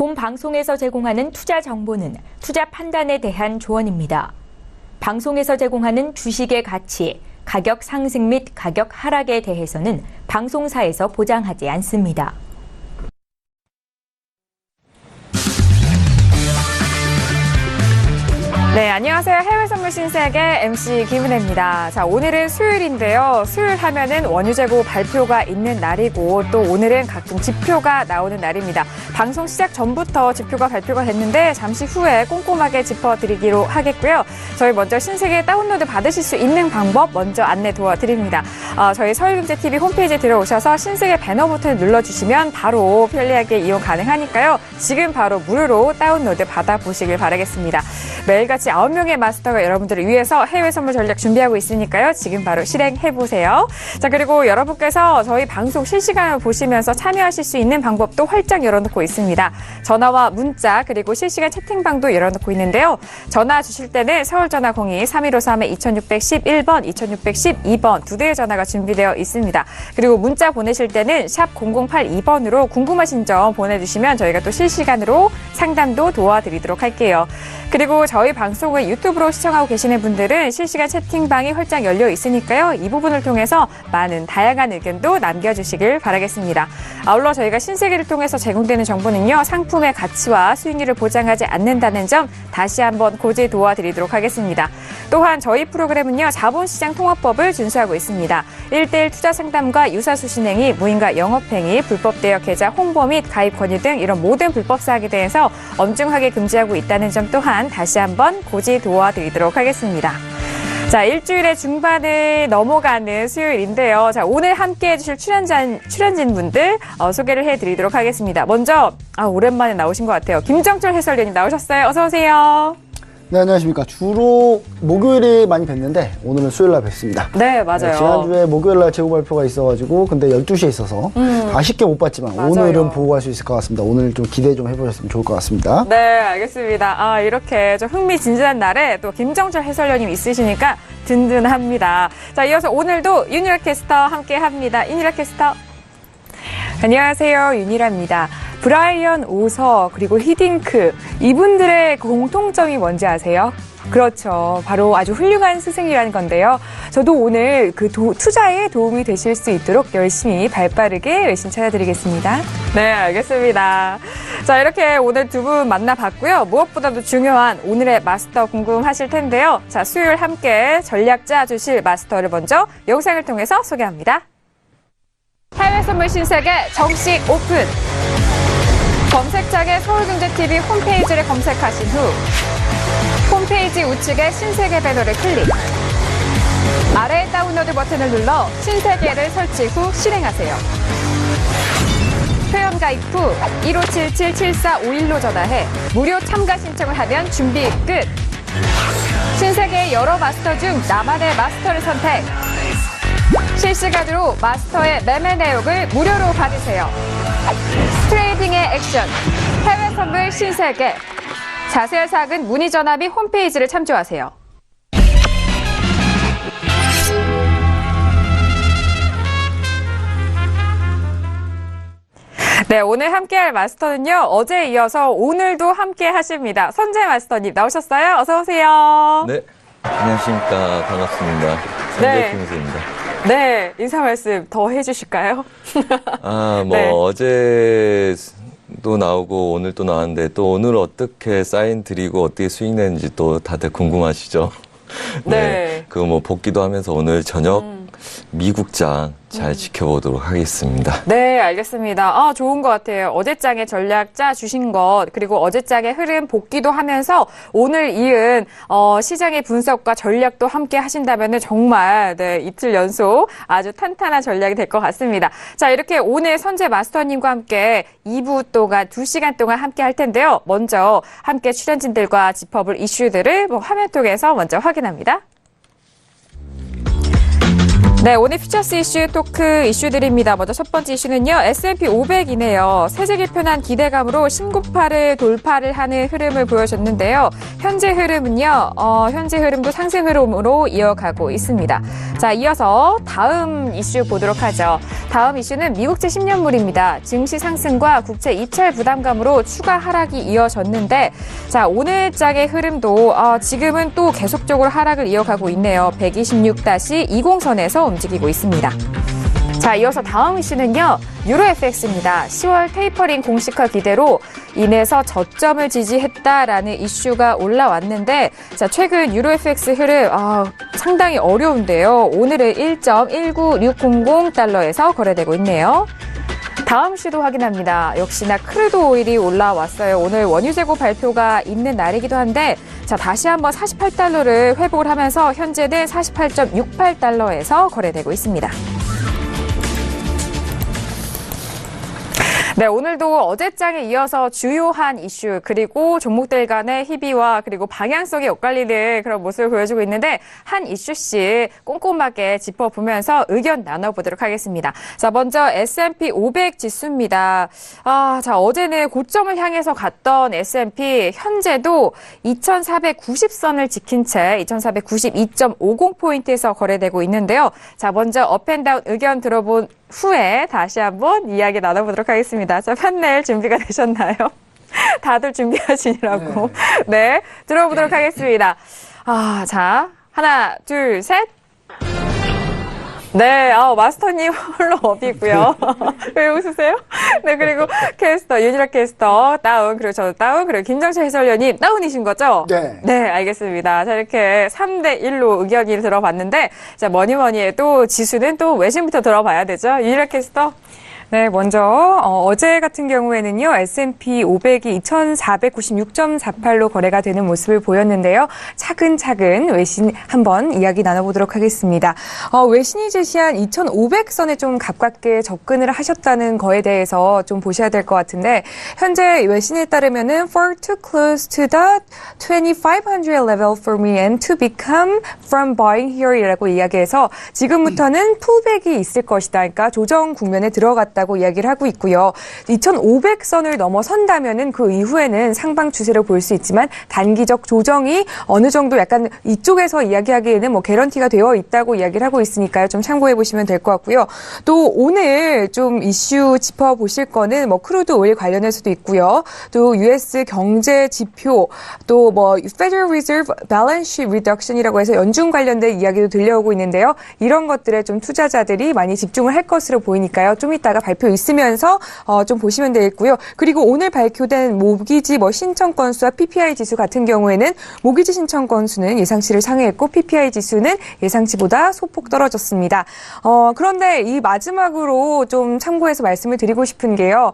본 방송에서 제공하는 투자 정보는 투자 판단에 대한 조언입니다. 방송에서 제공하는 주식의 가치, 가격 상승 및 가격 하락에 대해서는 방송사에서 보장하지 않습니다. 네, 안녕하세요. 해외 선물 신세계 MC 김은혜입니다. 자, 오늘은 수요일인데요. 수요일 하면은 원유재고 발표가 있는 날이고 또 오늘은 각종 지표가 나오는 날입니다. 방송 시작 전부터 지표가 발표가 됐는데 잠시 후에 꼼꼼하게 짚어드리기로 하겠고요. 저희 먼저 신세계 다운로드 받으실 수 있는 방법 먼저 안내 도와드립니다. 저희 서울경제TV 홈페이지에 들어오셔서 신세계 배너 버튼을 눌러주시면 바로 편리하게 이용 가능하니까요. 지금 바로 무료로 다운로드 받아보시길 바라겠습니다. 매일같이 9명의 마스터가 여러분들을 위해서 해외 선물 전략 준비하고 있으니까요. 지금 바로 실행해보세요. 자, 그리고 여러분께서 저희 방송 실시간으로 보시면서 참여하실 수 있는 방법도 활짝 열어놓고 있습니다. 전화와 문자 그리고 실시간 채팅방도 열어놓고 있는데요. 전화 주실 때는 서울전화 02-3153-2611번, 2612번 두 대의 전화가 준비되어 있습니다. 그리고 문자 보내실 때는 샵 0082번으로 궁금하신 점 보내주시면 저희가 또 실시간으로 상담도 도와드리도록 할게요. 그리고 저희 방송을 유튜브로 시청하고 계시는 분들은 실시간 채팅방이 활짝 열려 있으니까요. 이 부분을 통해서 많은 다양한 의견도 남겨주시길 바라겠습니다. 아울러 저희가 신세계를 통해서 제공되는 정보는요. 상품의 가치와 수익률을 보장하지 않는다는 점 다시 한번 고지 도와드리도록 하겠습니다. 또한 저희 프로그램은요. 자본시장 통화법을 준수하고 있습니다. 1:1 투자 상담과 유사수신행위, 무인가 영업행위, 불법 대여 계좌 홍보 및 가입 권유 등 이런 모든 불법 사항에 대해서 엄중하게 금지하고 있다는 점 또한 다시 한번 고지 도와드리도록 하겠습니다. 자, 일주일의 중반을 넘어가는 수요일인데요. 자, 오늘 함께 해주실 출연진분들 소개를 해드리도록 하겠습니다. 먼저 오랜만에 나오신 것 같아요. 김정철 해설위원님 나오셨어요. 어서 오세요. 네, 안녕하십니까. 주로 목요일에 많이 뵀는데 오늘은 수요일날 뵙습니다. 네, 맞아요. 네, 지난주에 목요일날 재고 발표가 있어가지고 근데 12시에 있어서 아쉽게 못 봤지만 맞아요. 오늘은 보고 갈 수 있을 것 같습니다. 오늘 좀 기대 좀 해보셨으면 좋을 것 같습니다. 네, 알겠습니다. 이렇게 좀 흥미진진한 날에 또 김정철 해설위원님 있으시니까 든든합니다. 자, 이어서 오늘도 윤희라 캐스터 함께 합니다. 윤희라 캐스터. 안녕하세요. 윤희라입니다. 브라이언 오서 그리고 히딩크 이분들의 공통점이 뭔지 아세요? 그렇죠. 바로 아주 훌륭한 스승이라는 건데요. 저도 오늘 그 투자에 도움이 되실 수 있도록 열심히 발빠르게 열심히 찾아드리겠습니다. 네, 알겠습니다. 자, 이렇게 오늘 두 분 만나봤고요. 무엇보다도 중요한 오늘의 마스터 궁금하실 텐데요. 자, 수요일 함께 전략 짜주실 마스터를 먼저 영상을 통해서 소개합니다. 해외 선물 신세계 정식 오픈! 검색창에 서울경제TV 홈페이지를 검색하신 후 홈페이지 우측에 신세계 배너를 클릭. 아래 다운로드 버튼을 눌러 신세계를 설치 후 실행하세요. 회원 가입 후 1577-7451로 전화해 무료 참가 신청을 하면 준비 끝. 신세계의 여러 마스터 중 나만의 마스터를 선택. 실시간으로 마스터의 매매 내역을 무료로 받으세요. 트레이딩의 액션, 해외 선물 신세계. 자세한 사항은 문의 전화 및 홈페이지를 참조하세요. 네, 오늘 함께할 마스터는요. 어제에 이어서 오늘도 함께 하십니다. 선재 마스터님 나오셨어요? 어서 오세요. 네, 안녕하십니까. 반갑습니다. 네. 선재 김수입니다. 네, 인사 말씀 더 해주실까요? 네. 어제도 나오고 오늘 또 나왔는데 또 오늘 어떻게 사인 드리고 어떻게 수익 내는지 또 다들 궁금하시죠? 네. 그거 뭐 복귀도 하면서 오늘 저녁 미국장 잘 지켜보도록 하겠습니다. 네, 알겠습니다. 좋은 것 같아요. 어제장에 전략 짜주신 것, 그리고 어제장의 흐름 복귀도 하면서 오늘 이은 시장의 분석과 전략도 함께 하신다면 정말 이틀 연속 아주 탄탄한 전략이 될 것 같습니다. 자, 이렇게 오늘 선재 마스터님과 함께 2부 동안 2시간 동안 함께 할 텐데요. 먼저 함께 출연진들과 짚어볼 이슈들을 화면 통해서 먼저 확인합니다. 네, 오늘 퓨처스 이슈 토크 이슈들입니다. 먼저 첫 번째 이슈는요. S&P 500이네요. 세제 개편한 기대감으로 신고파를 돌파를 하는 흐름을 보여줬는데요. 현재 흐름도 상승 흐름으로 이어가고 있습니다. 자, 이어서 다음 이슈 보도록 하죠. 다음 이슈는 미국채 10년물입니다. 증시 상승과 국채 입찰 부담감으로 추가 하락이 이어졌는데, 자, 오늘 장의 흐름도 지금은 또 계속적으로 하락을 이어가고 있네요. 126-20선에서 움직이고 있습니다. 자, 이어서 다음 이슈는요. 유로 FX입니다. 10월 테이퍼링 공식화 기대로 인해서 저점을 지지했다라는 이슈가 올라왔는데, 자, 최근 유로 FX 흐름 상당히 어려운데요. 오늘은 1.19600달러에서 거래되고 있네요. 다음 이슈도 확인합니다. 역시나 크루드 오일이 올라왔어요. 오늘 원유 재고 발표가 있는 날이기도 한데, 자, 다시 한번 48달러를 회복을 하면서 현재는 48.68달러에서 거래되고 있습니다. 네, 오늘도 어제장에 이어서 주요한 이슈 그리고 종목들 간의 희비와 그리고 방향성이 엇갈리는 그런 모습을 보여주고 있는데, 한 이슈씩 꼼꼼하게 짚어보면서 의견 나눠보도록 하겠습니다. 자, 먼저 S&P 500 지수입니다. 자, 어제는 고점을 향해서 갔던 S&P 현재도 2490선을 지킨 채 2492.50포인트에서 거래되고 있는데요. 자, 먼저 업앤다운 의견 들어본 후에 다시 한번 이야기 나눠보도록 하겠습니다. 자, 판넬 준비가 되셨나요? 다들 준비하시느라고. 네, 들어보도록 하겠습니다. 자, 하나, 둘, 셋. 네, 마스터님 홀로 업이고요. 왜 웃으세요? 네, 그리고 캐스터, 윤희락 캐스터 다운, 그리고 저도 다운, 그리고 김정철 해설위원님 다운이신 거죠? 네. 네, 알겠습니다. 자, 이렇게 3대1로 의견이 들어봤는데, 자, 뭐니 해도 지수는 또 외신부터 들어봐야 되죠? 윤희락 캐스터. 네, 먼저 어제 같은 경우에는요. S&P 500이 2496.48로 거래가 되는 모습을 보였는데요. 차근차근 외신 한번 이야기 나눠보도록 하겠습니다. 외신이 제시한 2500선에 좀 가깝게 접근을 하셨다는 거에 대해서 좀 보셔야 될 것 같은데, 현재 외신에 따르면은 for too close to the 2500 level for me and to become from buying here이라고 이야기해서 지금부터는 풀백이 있을 것이다. 그러니까 조정 국면에 들어갔다. 고 이야기를 하고 있고요. 2500선을 넘어선다면은 그 이후에는 상방 추세로 볼 수 있지만 단기적 조정이 어느 정도 약간 이쪽에서 이야기하기에는 뭐 개런티가 되어 있다고 이야기를 하고 있으니까요. 좀 참고해 보시면 될 것 같고요. 또 오늘 좀 이슈 짚어 보실 거는 뭐 크루드 오일 관련해서도 있고요. 또 US 경제 지표, 또 뭐 Federal Reserve Balance Sheet Reduction이라고 해서 연준 관련된 이야기도 들려오고 있는데요. 이런 것들에 좀 투자자들이 많이 집중을 할 것으로 보이니까요. 좀 이따가 발표 있으면서 좀 보시면 되겠고요. 그리고 오늘 발표된 모기지 신청 건수와 PPI 지수 같은 경우에는 모기지 신청 건수는 예상치를 상회했고 PPI 지수는 예상치보다 소폭 떨어졌습니다. 그런데 이 마지막으로 좀 참고해서 말씀을 드리고 싶은 게요.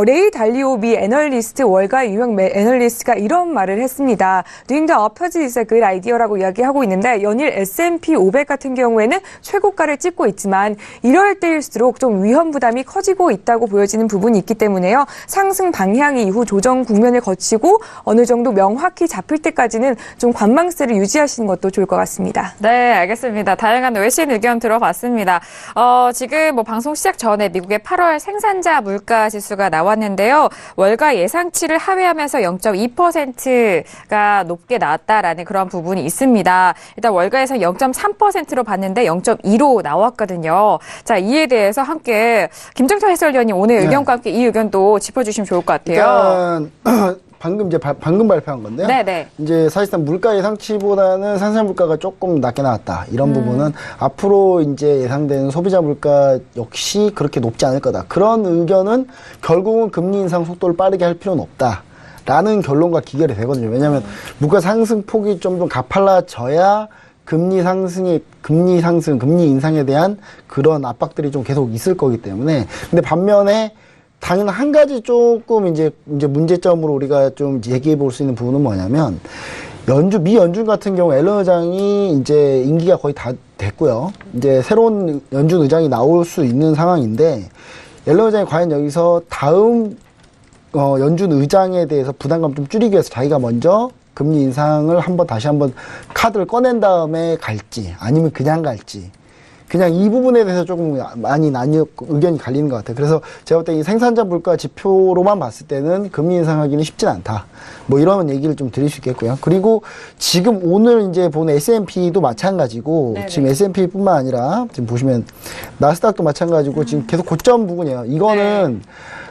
레이 달리오 미 애널리스트, 월가 유명 애널리스트가 이런 말을 했습니다. Doing the opposite is a good idea라고 이야기하고 있는데, 연일 S&P 500 같은 경우에는 최고가를 찍고 있지만 이럴 때일수록 좀 위험 부담이 커지고 있다고 보여지는 부분이 있기 때문에요. 상승 방향이 이후 조정 국면을 거치고 어느 정도 명확히 잡힐 때까지는 좀 관망세를 유지하시는 것도 좋을 것 같습니다. 네, 알겠습니다. 다양한 외신 의견 들어봤습니다. 지금 뭐 방송 시작 전에 미국의 8월 생산자 물가 지수가 나왔는데요. 월가 예상치를 하회하면서 0.2%가 높게 나왔다라는 그런 부분이 있습니다. 일단 월가에서 0.3%로 봤는데 0.2로 나왔거든요. 자, 이에 대해서 함께 김정철 해설위원님 오늘 의견과 함께 이 의견도 짚어주시면 좋을 것 같아요. 일단 방금 발표한 건데요. 네네. 이제 사실상 물가 예상치보다는 생산 물가가 조금 낮게 나왔다. 이런 부분은 앞으로 이제 예상되는 소비자 물가 역시 그렇게 높지 않을 거다. 그런 의견은 결국은 금리 인상 속도를 빠르게 할 필요는 없다. 라는 결론과 기결이 되거든요. 왜냐하면 물가 상승 폭이 좀 가팔라져야 금리 인상에 대한 그런 압박들이 좀 계속 있을 거기 때문에. 근데 반면에 당연 한 가지 조금 이제 문제점으로 우리가 좀 얘기해 볼 수 있는 부분은 뭐냐면, 미 연준 같은 경우 앨런 의장이 이제 임기가 거의 다 됐고요. 이제 새로운 연준 의장이 나올 수 있는 상황인데, 앨런 의장이 과연 여기서 다음 연준 의장에 대해서 부담감 좀 줄이기 위해서 자기가 먼저 금리 인상을 다시 한번 카드를 꺼낸 다음에 갈지, 아니면 그냥 갈지. 그냥 이 부분에 대해서 조금 많이 의견이 갈리는 것 같아요. 그래서 제가 볼 때 이 생산자 물가 지표로만 봤을 때는 금리 인상하기는 쉽진 않다. 뭐 이런 얘기를 좀 드릴 수 있겠고요. 그리고 지금 오늘 이제 보는 S&P도 마찬가지고 네네. 지금 S&P뿐만 아니라 지금 보시면 나스닥도 마찬가지고 지금 계속 고점 부분이에요. 이거는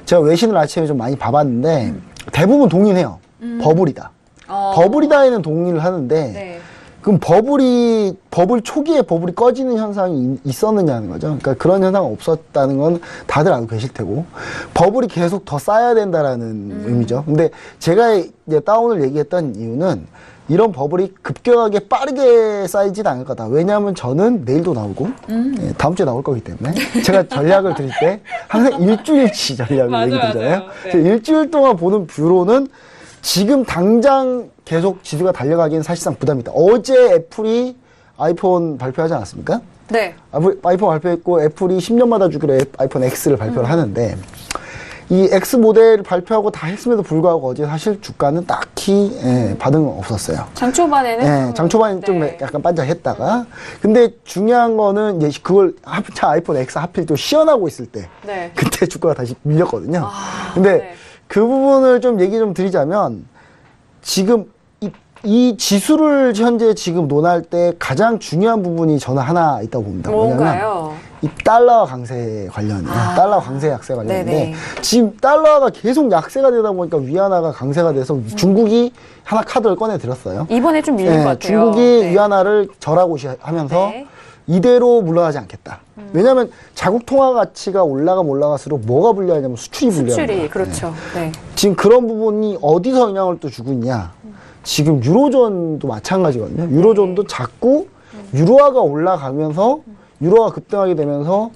제가 외신을 아침에 좀 많이 봐봤는데 대부분 동의해요. 버블이다. 버블이다에는 동의를 하는데 네. 그럼 버블 초기에 버블이 꺼지는 현상이 있었느냐는 거죠. 그러니까 그런 현상은 없었다는 건 다들 알고 계실 테고, 버블이 계속 더 쌓여야 된다라는 의미죠. 근데 제가 이제 다운을 얘기했던 이유는 이런 버블이 급격하게 빠르게 쌓이진 않을 거다. 왜냐하면 저는 내일도 나오고, 예, 다음 주에 나올 거기 때문에 제가 전략을 드릴 때 항상 일주일치 전략을 얘기 드리잖아요. 네. 일주일 동안 보는 뷰로는 지금 당장 계속 지수가 달려가기는 사실상 부담이 있다. 어제 애플이 아이폰 발표하지 않았습니까? 네. 아이폰 발표했고 애플이 10년마다 주기로 아이폰 X를 발표를 하는데 이 X 모델 발표하고 다 했음에도 불구하고 어제 사실 주가는 딱히 반응은 없었어요. 장 초반에는 장 초반에 좀 네. 약간 반짝했다가 근데 중요한 거는 이제 그걸 아이폰 X 하필 또 시연하고 있을 때 네. 그때 주가가 다시 밀렸거든요. 근데 네. 그 부분을 좀 얘기 좀 드리자면 지금 이 지수를 현재 지금 논할 때 가장 중요한 부분이 저는 하나 있다고 봅니다. 뭐냐면 뭔가요? 이 달러 강세 관련이에요. 달러 강세 약세 관련인데 네네. 지금 달러가 계속 약세가 되다 보니까 위안화가 강세가 돼서 중국이 하나 카드를 꺼내 들었어요. 이번에 좀 밀린 것 같아요. 중국이 네. 위안화를 절하고 하면서 네. 이대로 물러나지 않겠다. 왜냐하면 자국 통화 가치가 올라갈수록 뭐가 불리하냐면 수출이 불리합니다. 수출이 그렇죠. 네. 지금 그런 부분이 어디서 영향을 또 주고 있냐. 지금 유로존도 마찬가지거든요. 유로존도 자꾸 유로화가 올라가면서 유로화가 급등하게 되면서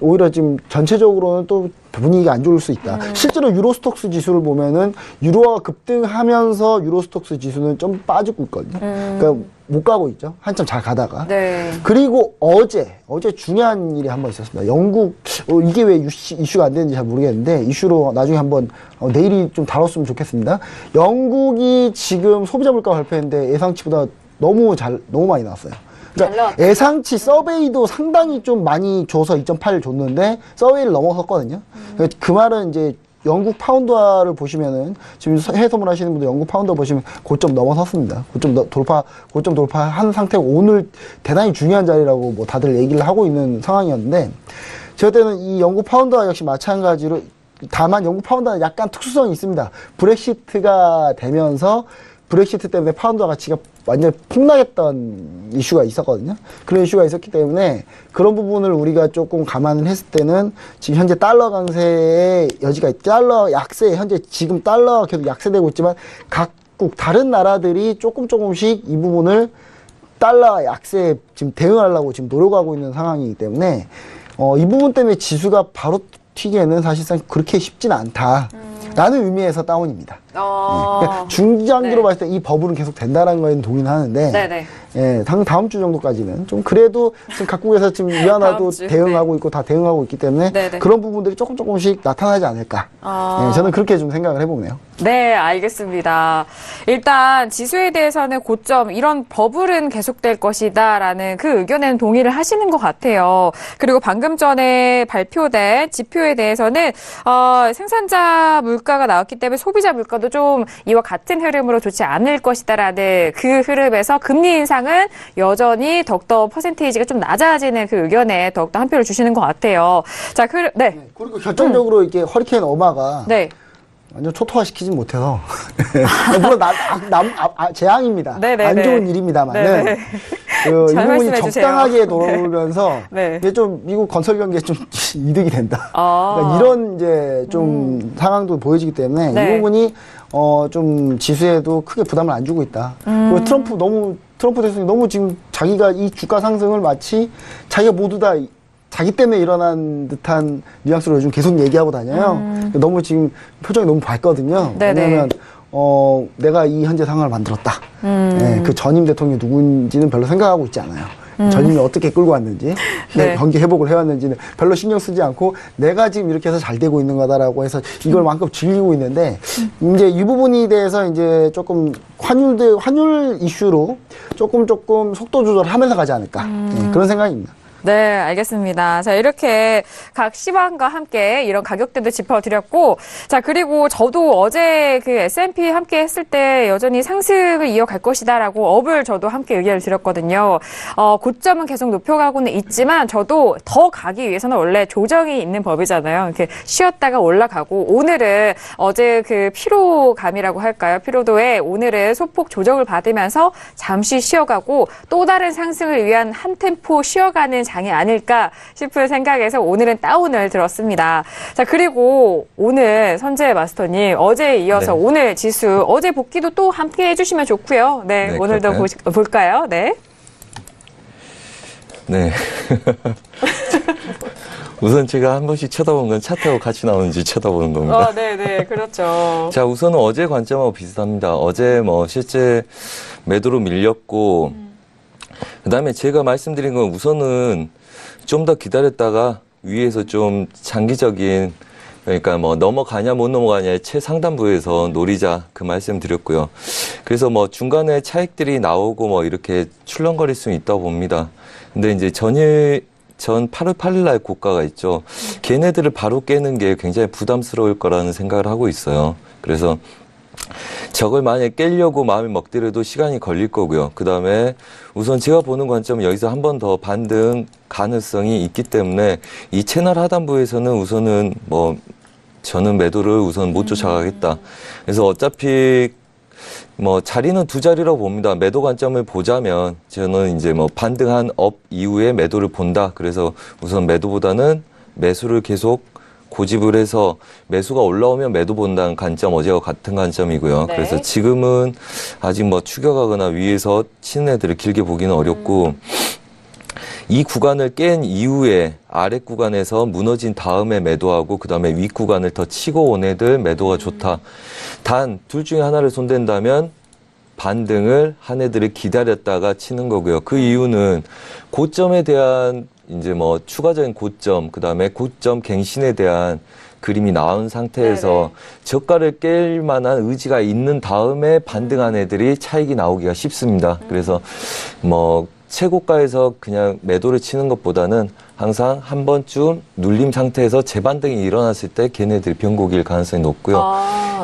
오히려 지금 전체적으로는 또 분위기가 안 좋을 수 있다. 실제로 유로스톡스 지수를 보면은 유로화가 급등하면서 유로스톡스 지수는 좀 빠지고 있거든요. 그러니까 못 가고 있죠. 한참 잘 가다가. 네. 그리고 어제 중요한 일이 한 번 있었습니다. 영국 이게 왜 이슈가 안 되는지 잘 모르겠는데 이슈로 나중에 한번 내일이 좀 다뤘으면 좋겠습니다. 영국이 지금 소비자 물가 발표했는데 예상치보다 너무 많이 나왔어요. 잘 그러니까 나왔다. 예상치 서베이도 상당히 좀 많이 줘서 2.8 줬는데 서베이를 넘어섰거든요. 그 말은 이제 영국 파운드화를 보시면은 지금 해외 선물 하시는 분들 영국 파운드 보시면 고점 넘어섰습니다. 고점 돌파한 상태고 오늘 대단히 중요한 자리라고 뭐 다들 얘기를 하고 있는 상황이었는데 제가 때는 이 영국 파운드화 역시 마찬가지로 다만 영국 파운드화는 약간 특수성이 있습니다. 브렉시트가 되면서 브렉시트 때문에 파운드 가치가 완전히 폭락했던 이슈가 있었거든요. 그런 이슈가 있었기 때문에 그런 부분을 우리가 조금 감안을 했을 때는 지금 현재 달러 강세의 여지가 달러 약세, 현재 지금 달러가 계속 약세되고 있지만 각국 다른 나라들이 조금씩 이 부분을 달러 약세에 지금 대응하려고 지금 노력하고 있는 상황이기 때문에 이 부분 때문에 지수가 바로 튀기에는 사실상 그렇게 쉽진 않다. 라는 의미에서 다운입니다. 그러니까 중장기로 네. 봤을 때 이 버블은 계속 된다는 거에는 동의는 하는데, 네네. 예, 다음 주 정도까지는 좀 그래도 지금 각국에서 지금 위안화도 다음 주, 대응하고 있고 다 대응하고 있기 때문에 네네. 그런 부분들이 조금씩 나타나지 않을까. 예, 저는 그렇게 좀 생각을 해보네요. 네, 알겠습니다. 일단 지수에 대해서는 고점, 이런 버블은 계속될 것이다라는 그 의견에는 동의를 하시는 것 같아요. 그리고 방금 전에 발표된 지표에 대해서는 생산자 물가가 나왔기 때문에 소비자 물가도 좀 이와 같은 흐름으로 좋지 않을 것이다라는 그 흐름에서 금리 인상은 여전히 더욱더 퍼센테이지가 좀 낮아지는 그 의견에 더욱더 한 표를 주시는 것 같아요. 자, 네. 그리고 결정적으로 이게 허리케인 어마가 네. 완전 초토화시키진 못해서 물론 재앙입니다. 네네네. 안 좋은 일입니다만은 네네. 이 잘 부분이 말씀해 주세요. 적당하게 돌면서 네. 이게 좀 미국 건설 경기에 좀 이득이 된다. 아. 그러니까 이런 이제 좀 상황도 보여지기 때문에 네. 이 부분이 좀 지수에도 크게 부담을 안 주고 있다. 그리고 트럼프 대통령이 너무 지금 자기가 이 주가 상승을 마치 자기가 모두 다 자기 때문에 일어난 듯한 뉘앙스로 요즘 계속 얘기하고 다녀요. 너무 지금 표정이 너무 밝거든요. 네네. 왜냐하면 내가 이 현재 상황을 만들었다. 네, 그 전임 대통령이 누군지는 별로 생각하고 있지 않아요. 전임이 어떻게 끌고 왔는지, 네. 경기 회복을 해왔는지는 별로 신경 쓰지 않고 내가 지금 이렇게 해서 잘 되고 있는 거다라고 해서 이걸 만큼 즐기고 있는데 이제 이 부분에 대해서 이제 조금 환율 이슈로 조금 속도 조절하면서 가지 않을까. 네, 그런 생각입니다. 네, 알겠습니다. 자, 이렇게 각 시황과 함께 이런 가격대도 짚어드렸고, 자, 그리고 저도 어제 그 S&P 함께 했을 때 여전히 상승을 이어갈 것이다라고 업을 저도 함께 의견을 드렸거든요. 고점은 계속 높여가고는 있지만 저도 더 가기 위해서는 원래 조정이 있는 법이잖아요. 이렇게 쉬었다가 올라가고, 오늘은 어제 그 피로감이라고 할까요? 피로도에 오늘은 소폭 조정을 받으면서 잠시 쉬어가고 또 다른 상승을 위한 한 템포 쉬어가는 장이 아닐까 싶은 생각에서 오늘은 다운을 들었습니다. 자, 그리고 오늘 선재 마스터님 어제에 이어서 네. 오늘 지수 어제 복귀도 또 함께 해주시면 좋고요. 네, 네, 오늘도 그럴까요? 볼까요? 네. 네. 우선 제가 한 번씩 쳐다보는 건 차트하고 같이 나오는지 쳐다보는 겁니다. 네, 그렇죠. 자, 우선은 어제 관점하고 비슷합니다. 어제 뭐 실제 매도로 밀렸고, 그 다음에 제가 말씀드린 건 우선은 좀 더 기다렸다가 위에서 좀 장기적인, 그러니까 뭐 넘어가냐 못 넘어가냐의 최상단부에서 노리자 그 말씀 드렸고요. 그래서 뭐 중간에 차익들이 나오고 뭐 이렇게 출렁거릴 수는 있다고 봅니다. 근데 이제 전 8월 8일 날 고가가 있죠. 걔네들을 바로 깨는 게 굉장히 부담스러울 거라는 생각을 하고 있어요. 그래서 저걸 만약에 깨려고 마음이 먹더라도 시간이 걸릴 거고요. 그 다음에 우선 제가 보는 관점은 여기서 한 번 더 반등 가능성이 있기 때문에 이 채널 하단부에서는 우선은 뭐 저는 매도를 우선 못 쫓아가겠다. 그래서 어차피 뭐 자리는 두 자리라고 봅니다. 매도 관점을 보자면 저는 이제 뭐 반등한 업 이후에 매도를 본다. 그래서 우선 매도보다는 매수를 계속 고집을 해서 매수가 올라오면 매도 본다는 관점 어제와 같은 관점이고요. 네. 그래서 지금은 아직 뭐 추격하거나 위에서 치는 애들을 길게 보기는 어렵고 이 구간을 깬 이후에 아래 구간에서 무너진 다음에 매도하고 그다음에 윗 구간을 더 치고 온 애들 매도가 좋다. 단 둘 중에 하나를 손댄다면 반등을 한 애들을 기다렸다가 치는 거고요. 그 이유는 고점에 대한 이제 뭐 추가적인 고점, 그다음에 고점 갱신에 대한 그림이 나온 상태에서 저가를 깰 만한 의지가 있는 다음에 반등한 애들이 차익이 나오기가 쉽습니다. 그래서 뭐 최고가에서 그냥 매도를 치는 것보다는 항상 한 번쯤 눌림 상태에서 재반등이 일어났을 때 걔네들이 변곡일 가능성이 높고요.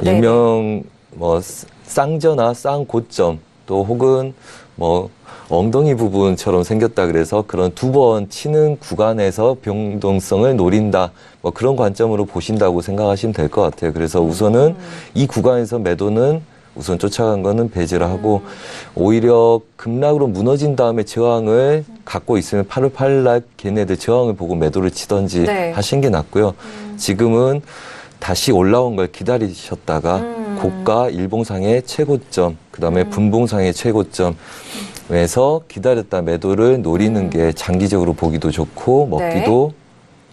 네네. 일명 뭐 쌍저나 쌍고점 또 혹은 뭐 엉덩이 부분처럼 생겼다 그래서 그런 두 번 치는 구간에서 변동성을 노린다. 뭐 그런 관점으로 보신다고 생각하시면 될 것 같아요. 그래서 우선은 이 구간에서 매도는 우선 쫓아간 거는 배제를 하고 오히려 급락으로 무너진 다음에 저항을 갖고 있으면 8월 8일 날 걔네들 저항을 보고 매도를 치던지 네. 하신 게 낫고요. 지금은 다시 올라온 걸 기다리셨다가 고가 일봉상의 최고점, 그다음에 분봉상의 최고점에서 기다렸다 매도를 노리는 게 장기적으로 보기도 좋고 먹기도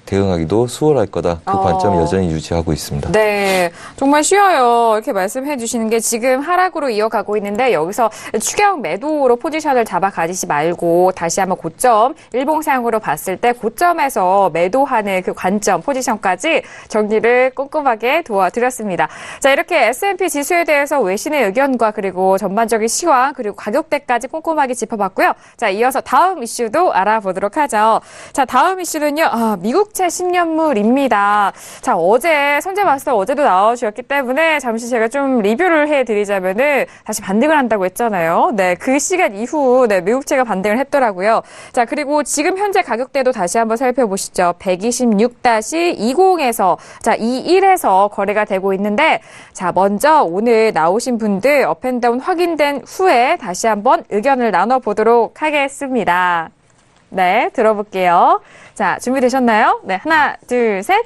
대응하기도 수월할 거다. 그 관점 여전히 유지하고 있습니다. 네, 정말 쉬워요. 이렇게 말씀해 주시는 게 지금 하락으로 이어가고 있는데 여기서 추격 매도로 포지션을 잡아 가지지 말고 다시 한번 고점, 일봉상으로 봤을 때 고점에서 매도하는 그 관점, 포지션까지 정리를 꼼꼼하게 도와드렸습니다. 자, 이렇게 S&P 지수에 대해서 외신의 의견과 그리고 전반적인 시황, 그리고 가격대까지 꼼꼼하게 짚어봤고요. 자, 이어서 다음 이슈도 알아보도록 하죠. 자, 다음 이슈는요, 미국채 10년물입니다. 자, 어제 선재 마스터 어제도 나와주셨기 때문에 잠시 제가 좀 리뷰를 해드리자면은 다시 반등을 한다고 했잖아요. 네, 그 시간 이후 미국채가 반등을 했더라고요. 자, 그리고 지금 현재 가격대도 다시 한번 살펴보시죠. 126-20에서 자 21에서 거래가 되고 있는데 자, 먼저 오늘 나오신 분들 업앤다운 확인된 후에 다시 한번 의견을 나눠보도록 하겠습니다. 네, 들어볼게요. 자, 준비되셨나요? 네, 하나, 둘, 셋.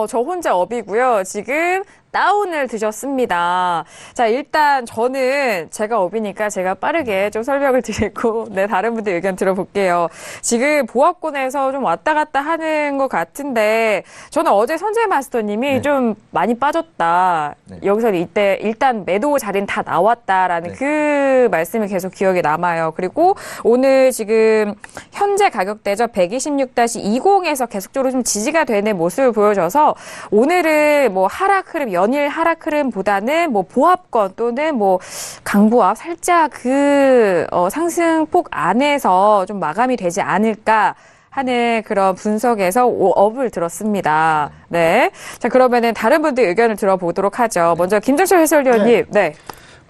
저 혼자 업이고요. 지금 다운을 드셨습니다. 자, 일단 저는 제가 업이니까 제가 빠르게 좀 설명을 드리고 네, 다른 분들 의견 들어볼게요. 지금 보합권에서 좀 왔다 갔다 하는 것 같은데 저는 어제 선재 마스터님이 좀 많이 빠졌다. 여기서 이때 일단 매도 자리는 다 나왔다라는 그 말씀이 계속 기억에 남아요. 그리고 오늘 지금 현재 가격대죠. 126-20에서 계속적으로 좀 지지가 되는 모습을 보여줘서 오늘은 뭐 하락 흐름 연일 하락 흐름보다는 뭐 보합권 또는 뭐 강보합 살짝 그 상승폭 안에서 좀 마감이 되지 않을까 하는 그런 분석에서 업을 들었습니다. 네. 자, 그러면은 다른 분들 의견을 들어보도록 하죠. 먼저 김정철 해설위원님. 네.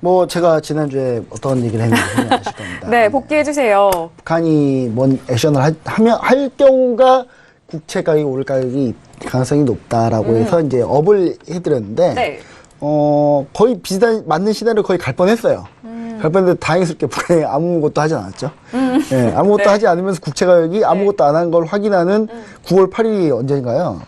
뭐 제가 지난주에 어떤 얘기를 했는지 아실 겁니다. 네, 복귀해 주세요. 북한이 뭔 액션을 할 경우가 국채 가격이 오를 가능성이 높다라고 해서 이제 업을 해드렸는데 네. 거의 비슷한 맞는 시나리오 거의 갈 뻔했어요. 갈 뻔했는데 다행스럽게 북한이 아무것도 하지 않았죠. 네, 아무것도 네. 하지 않으면서 국채 가격이 아무것도 안 한 걸 확인하는 9월 8일이 언제인가요?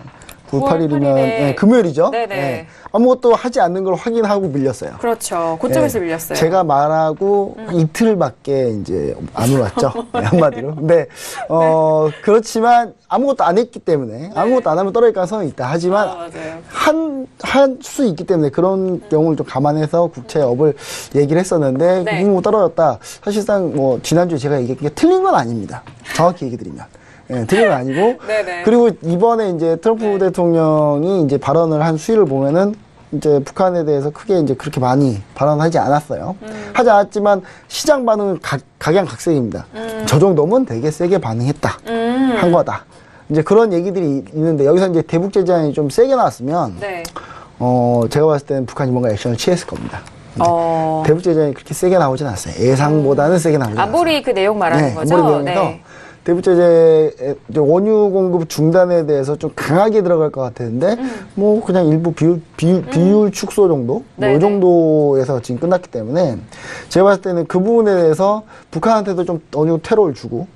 9월 8일이면 네, 금요일이죠. 네네. 네, 아무것도 하지 않는 걸 확인하고 밀렸어요. 그렇죠. 고점에서 네, 밀렸어요. 제가 말하고 이틀밖에 이제 안 올랐죠. 네, 한마디로. 근데 그렇지만 아무것도 안 했기 때문에 아무것도 안 하면 떨어질 가능성이 있다. 하지만 맞아요. 한 수 있기 때문에 그런 경우를 좀 감안해서 국채업을 얘기를 했었는데 네. 국민국 떨어졌다. 사실상 뭐 지난주에 제가 얘기한 게 틀린 건 아닙니다. 정확히 얘기 드리면. 예, 틀린 건 아니고. 네네. 그리고 이번에 이제 트럼프 대통령이 이제 발언을 한 수위를 보면은 이제 북한에 대해서 크게 이제 그렇게 많이 발언하지 않았어요. 하지 않았지만 시장 반응은 각양각색입니다. 저 정도면 되게 세게 반응했다. 한 거다. 이제 그런 얘기들이 있는데 여기서 이제 대북 제재안이 좀 세게 나왔으면 네. 제가 봤을 때는 북한이 뭔가 액션을 취했을 겁니다. 대북 제재안이 그렇게 세게 나오진 않았어요. 예상보다는 세게 나오진 않았어요. 안보리 그 내용 말하는 거죠? 안보리 내용에서 대북 제재 원유 공급 중단에 대해서 좀 강하게 들어갈 것 같았는데 뭐 그냥 일부 비율 축소 정도 뭐 이 정도에서 지금 끝났기 때문에 제가 봤을 때는 그 부분에 대해서 북한한테도 좀 어느 정도 테러를 주고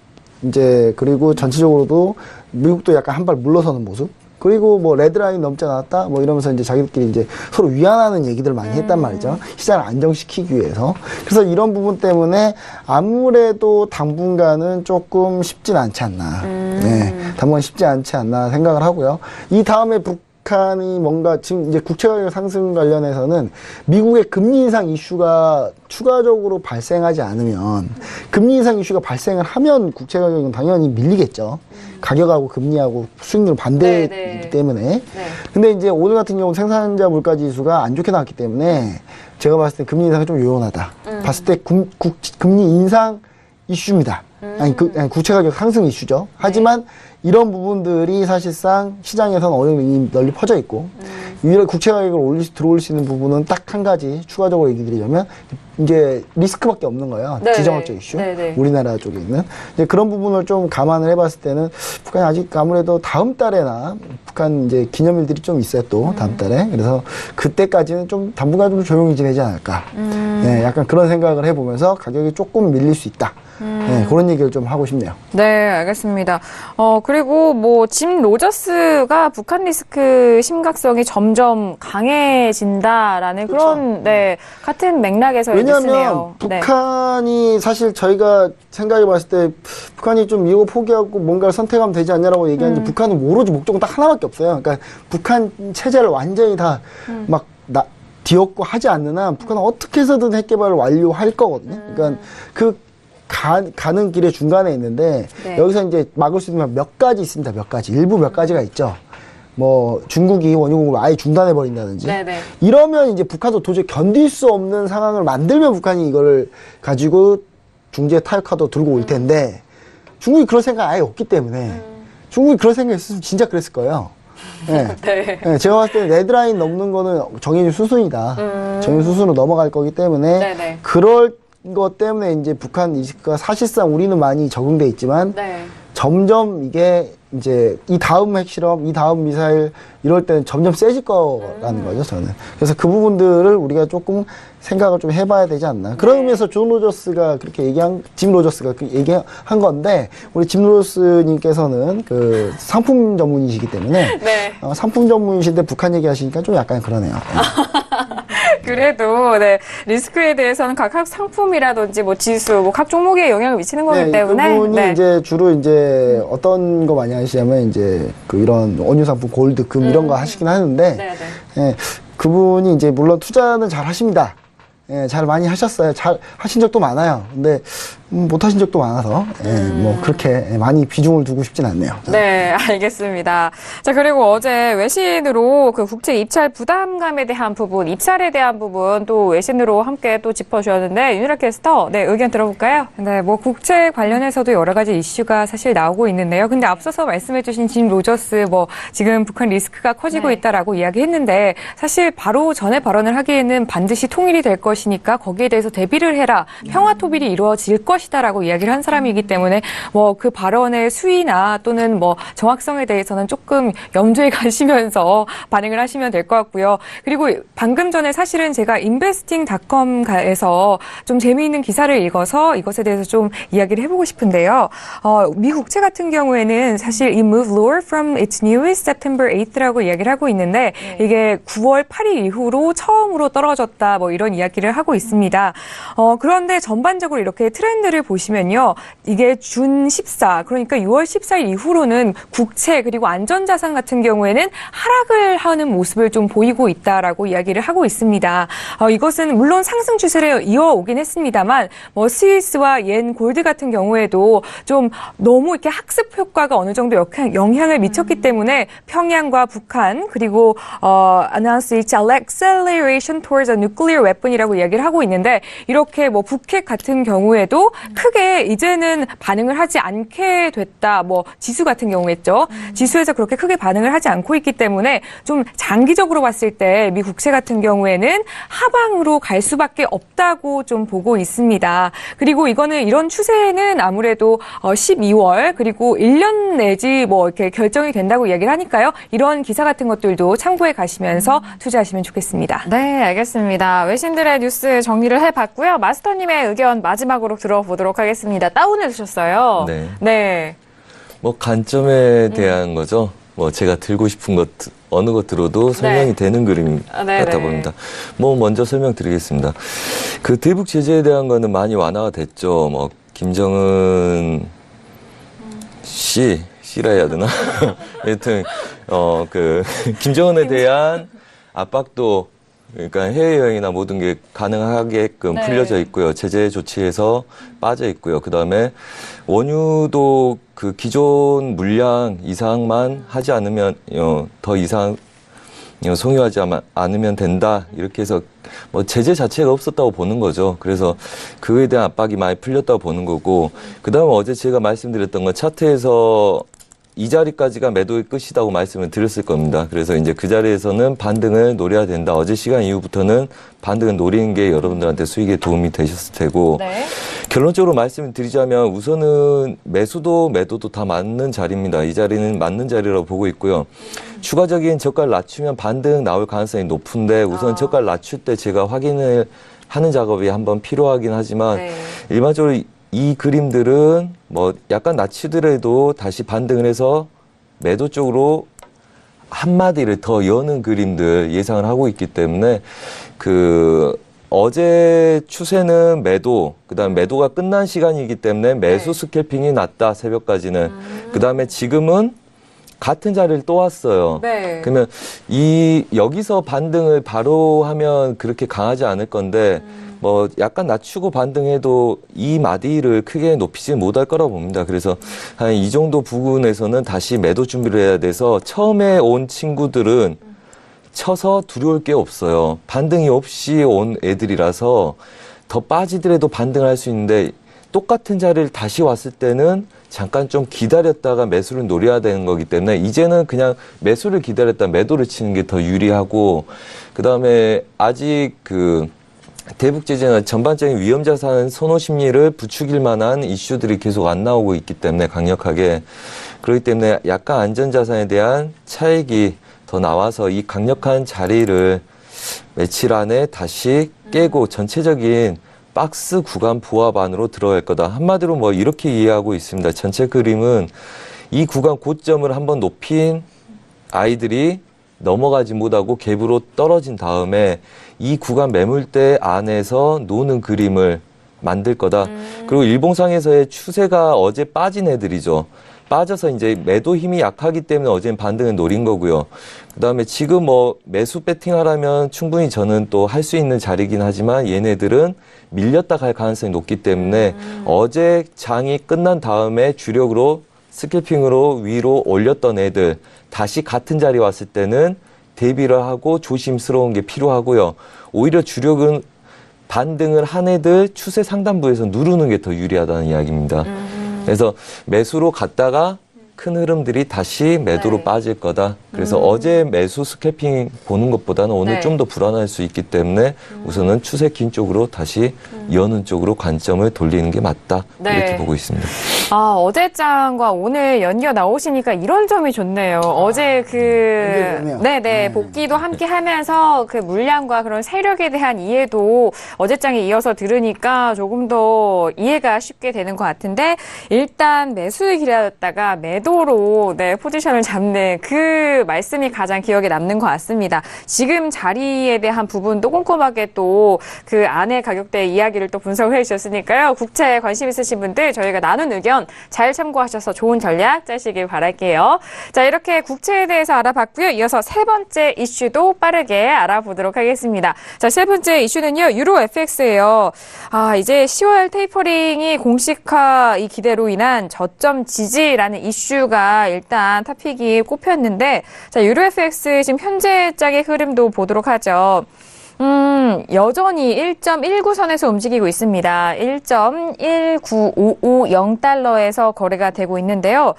이제 그리고 전체적으로도 미국도 약간 한 발 물러서는 모습. 그리고 뭐 레드라인 넘지 않았다 뭐 이러면서 이제 자기들끼리 이제 서로 위안하는 얘기들을 많이 했단 말이죠. 시장을 안정시키기 위해서. 그래서 이런 부분 때문에 아무래도 당분간은 조금 쉽진 않지 않나. 네, 당분간 쉽지 않지 않나 생각을 하고요. 이 다음에 북한이 뭔가 지금 이제 국채 가격 상승 관련해서는 미국의 금리 인상 이슈가 추가적으로 발생하지 않으면 금리 인상 이슈가 발생을 하면 국채 가격은 당연히 밀리겠죠. 가격하고 금리하고 수익률 반대이기 때문에. 근데 이제 오늘 같은 경우는 생산자 물가 지수가 안 좋게 나왔기 때문에 제가 봤을 때 금리 인상이 좀 요원하다. 봤을 때 금리 인상 이슈입니다. 아니 국채 가격 상승 이슈죠. 하지만 이런 부분들이 사실상 시장에서는 어느 정도 이미 널리 퍼져 있고 유일하게 국채 가격을 들어올 수 있는 부분은 딱 한 가지 추가적으로 얘기 드리자면 이제 리스크밖에 없는 거예요. 지정학적 이슈. 우리나라 쪽에 있는. 이제 그런 부분을 좀 감안을 해봤을 때는 북한이 아직 아무래도 다음 달에나 북한 이제 기념일들이 좀 있어요 또 다음 달에. 그래서 그때까지는 좀 당분간 좀 조용히 지내지 않을까. 네, 약간 그런 생각을 해보면서 가격이 조금 밀릴 수 있다. 네, 그런 얘기를 좀 하고 싶네요. 네, 알겠습니다. 그리고 뭐 짐 로저스가 북한 리스크 심각성이 점점 강해진다라는 그런 같은 맥락에서 왜냐하면 쓰네요. 북한이 사실 저희가 생각해 봤을 때 북한이 좀 이거 포기하고 뭔가를 선택하면 되지 않냐라고 얘기하는데 북한은 오로지 목적은 딱 하나밖에 없어요. 그러니까 북한 체제를 완전히 다 막 뒤엎고 하지 않는 한 북한은 어떻게 해서든 핵 개발을 완료할 거거든요. 그러니까 가는 길의 중간에 있는데 여기서 이제 막을 수 있는 몇 가지 있습니다. 몇 가지. 일부 몇 가지가 있죠. 뭐 중국이 원유 공급을 아예 중단해 버린다든지 이러면 이제 북한도 도저히 견딜 수 없는 상황을 만들면 북한이 이걸 가지고 중재 타협카도 들고 올 텐데 중국이 그럴 생각 아예 없기 때문에 중국이 그럴 생각 있었으면 진짜 그랬을 거예요. 네, 제가 봤을 때 레드라인 넘는 거는 정해진 수순이다. 정해진 수순으로 넘어갈 거기 때문에 그럴 것 때문에 이제 북한 리스크가 사실상 우리는 많이 적응돼 있지만 점점 이게 이제 이 다음 핵실험, 이 다음 미사일 이럴 때는 점점 세질 거라는 거죠, 저는. 그래서 그 부분들을 우리가 조금 생각을 좀 해봐야 되지 않나. 그런 의미에서 짐 로저스가 얘기한 건데, 우리 짐 로저스님께서는 그 상품 전문이시기 때문에, 상품 전문이신데 북한 얘기하시니까 좀 약간 그러네요. 그래도 리스크에 대해서는 각 상품이라든지 뭐 지수, 뭐 각 종목에 영향을 미치는 거기 때문에 그분이 이제 주로 이제 어떤 거 많이 하시냐면 이제 그 이런 원유 상품, 골드, 금 이런 거 하시긴 하는데 그분이 이제 물론 투자는 잘 하십니다. 예, 잘 많이 하셨어요. 잘 하신 적도 많아요. 근데 못 하신 적도 많아서 뭐 그렇게 많이 비중을 두고 싶진 않네요. 네, 알겠습니다. 자, 그리고 어제 외신으로 그 국제 입찰 부담감에 대한 부분, 입찰에 대한 부분 또 외신으로 함께 또 짚어주셨는데 윤유라 캐스터, 네, 의견 들어볼까요? 네, 뭐 국제 관련해서도 여러 가지 이슈가 사실 나오고 있는데요. 근데 앞서서 말씀해주신 짐 로저스 뭐 지금 북한 리스크가 커지고 네. 있다라고 이야기했는데 사실 바로 전에 발언을 하기에는 반드시 통일이 될 것이니까 거기에 대해서 대비를 해라. 평화 토bil이 이루어질 것이다라고 이야기를 한 사람이기 때문에 뭐 그 발언의 수위나 또는 뭐 정확성에 대해서는 조금 염두에 가시면서 반응을 하시면 될 것 같고요. 그리고 방금 전에 사실은 제가 investing.com에서 좀 재미있는 기사를 읽어서 이것에 대해서 좀 이야기를 해보고 싶은데요. 미 국채 같은 경우에는 사실 이 move lower from its newest September 8th라고 이야기를 하고 있는데 이게 9월 8일 이후로 처음으로 떨어졌다 뭐 이런 이야기를 하고 있습니다. 그런데 전반적으로 이렇게 트렌드를 보시면요. 이게 준 14, 그러니까 6월 14일 이후로는 국채 그리고 안전자산 같은 경우에는 하락을 하는 모습을 좀 보이고 있다라고 이야기를 하고 있습니다. 이것은 물론 상승 추세를 이어오긴 했습니다만 뭐 스위스와 옌 골드 같은 경우에도 좀 너무 이렇게 학습 효과가 어느 정도 영향을 미쳤기 때문에 평양과 북한 그리고 announce its acceleration towards a nuclear weapon이라고 이야기를 하고 있는데 이렇게 뭐 북핵 같은 경우에도 크게 이제는 반응을 하지 않게 됐다. 뭐 지수 같은 경우겠죠. 지수에서 그렇게 크게 반응을 하지 않고 있기 때문에 좀 장기적으로 봤을 때 미 국채 같은 경우에는 하방으로 갈 수밖에 없다고 좀 보고 있습니다. 그리고 이런 추세는 아무래도 12월 그리고 1년 내지 뭐 이렇게 결정이 된다고 이야기를 하니까요. 이런 기사 같은 것들도 참고해 가시면서 투자하시면 좋겠습니다. 네, 알겠습니다. 외신들의 뉴스 정리를 해봤고요. 마스터님의 의견 마지막으로 들어보도록 하겠습니다. 다운해 주셨어요. 네. 네. 뭐 관점에 대한 거죠. 뭐 제가 들고 싶은 것 어느 것 들어도 설명이 되는 그림 네네. 같다 봅니다. 뭐 먼저 설명드리겠습니다. 그 대북 제재에 대한 거는 많이 완화가 됐죠. 뭐 김정은 씨라 해야 되나? 여튼 그 김정은에 대한 압박도 그러니까 해외여행이나 모든 게 가능하게끔 네. 풀려져 있고요. 제재 조치에서 빠져 있고요. 그 다음에 원유도 그 기존 물량 이상만 하지 않으면 더 이상 송유하지 않으면 된다. 이렇게 해서 뭐 제재 자체가 없었다고 보는 거죠. 그래서 그에 대한 압박이 많이 풀렸다고 보는 거고 그 다음에 어제 제가 말씀드렸던 건 차트에서 이 자리까지가 매도의 끝이라고 말씀을 드렸을 겁니다. 그래서 이제 그 자리에서는 반등을 노려야 된다. 어제 시간 이후부터는 반등을 노리는 게 여러분들한테 수익에 도움이 되셨을 테고 네. 결론적으로 말씀을 드리자면 우선은 매수도 매도도 다 맞는 자리입니다. 이 자리는 맞는 자리라고 보고 있고요. 추가적인 저가를 낮추면 반등 나올 가능성이 높은데 우선 저가를 낮출 때 제가 확인을 하는 작업이 한번 필요하긴 하지만 네. 일반적으로 이 그림들은 뭐 약간 낮추더라도 다시 반등을 해서 매도 쪽으로 한마디를 더 여는 그림들 예상을 하고 있기 때문에 그 어제 추세는 매도, 그다음에 매도가 끝난 시간이기 때문에 매수 스캘핑이 났다 새벽까지는. 그다음에 지금은 같은 자리를 또 왔어요. 네. 그러면 여기서 반등을 바로 하면 그렇게 강하지 않을 건데 뭐 약간 낮추고 반등해도 이 마디를 크게 높이지 못할 거라고 봅니다. 그래서 한 이 정도 부분에서는 다시 매도 준비를 해야 돼서 처음에 온 친구들은 쳐서 두려울 게 없어요. 반등이 없이 온 애들이라서 더 빠지더라도 반등을 할 수 있는데 똑같은 자리를 다시 왔을 때는 잠깐 좀 기다렸다가 매수를 노려야 되는 거기 때문에 이제는 그냥 매수를 기다렸다 매도를 치는 게 더 유리하고 그다음에 아직 그 대북 제재나 전반적인 위험자산 선호 심리를 부추길 만한 이슈들이 계속 안 나오고 있기 때문에 강력하게 그렇기 때문에 약간 안전자산에 대한 차익이 더 나와서 이 강력한 자리를 며칠 안에 다시 깨고 전체적인 박스 구간 부합 안으로 들어갈 거다. 한마디로 뭐 이렇게 이해하고 있습니다. 전체 그림은 이 구간 고점을 한번 높인 아이들이 넘어가지 못하고 갭으로 떨어진 다음에 이 구간 매물대 안에서 노는 그림을 만들 거다. 그리고 일봉상에서의 추세가 어제 빠진 애들이죠. 빠져서 이제 매도 힘이 약하기 때문에 어제는 반등을 노린 거고요. 그다음에 지금 뭐 매수 배팅하라면 충분히 저는 또 할 수 있는 자리긴 하지만 얘네들은 밀렸다 갈 가능성이 높기 때문에 어제 장이 끝난 다음에 주력으로 스캘핑으로 위로 올렸던 애들 다시 같은 자리 왔을 때는 대비를 하고 조심스러운 게 필요하고요. 오히려 주력은 반등을 한 애들 추세 상단부에서 누르는 게 더 유리하다는 이야기입니다. 그래서 매수로 갔다가 큰 흐름들이 다시 매도로 빠질 거다. 그래서 어제 매수 스캘핑 보는 것보다는 오늘 좀 더 불안할 수 있기 때문에 우선은 추세 긴 쪽으로 다시 여는 쪽으로 관점을 돌리는 게 맞다. 이렇게 보고 있습니다. 아, 어제 장과 오늘 연이어 나오시니까 이런 점이 좋네요. 어제 복귀도 함께 하면서 그 물량과 그런 세력에 대한 이해도 어제 장에 이어서 들으니까 조금 더 이해가 쉽게 되는 것 같은데 일단 매수를 기다렸다가 매도로 포지션을 잡는 그 말씀이 가장 기억에 남는 것 같습니다. 지금 자리에 대한 부분도 꼼꼼하게 또 그 안에 가격대 이야기를 또 분석을 해주셨으니까요. 국채에 관심 있으신 분들 저희가 나눈 의견 잘 참고하셔서 좋은 전략 짜시길 바랄게요. 자, 이렇게 국채에 대해서 알아봤고요. 이어서 세 번째 이슈도 빠르게 알아보도록 하겠습니다. 자, 세 번째 이슈는요. 유로 FX예요. 아, 이제 10월 테이퍼링이 공식화 이 기대로 인한 저점 지지라는 이슈가 일단 토픽이 꼽혔는데 자, 유로 FX 지금 현재 짝의 흐름도 보도록 하죠. 여전히 1.19선에서 움직이고 있습니다. 1.19550달러에서 거래가 되고 있는데요.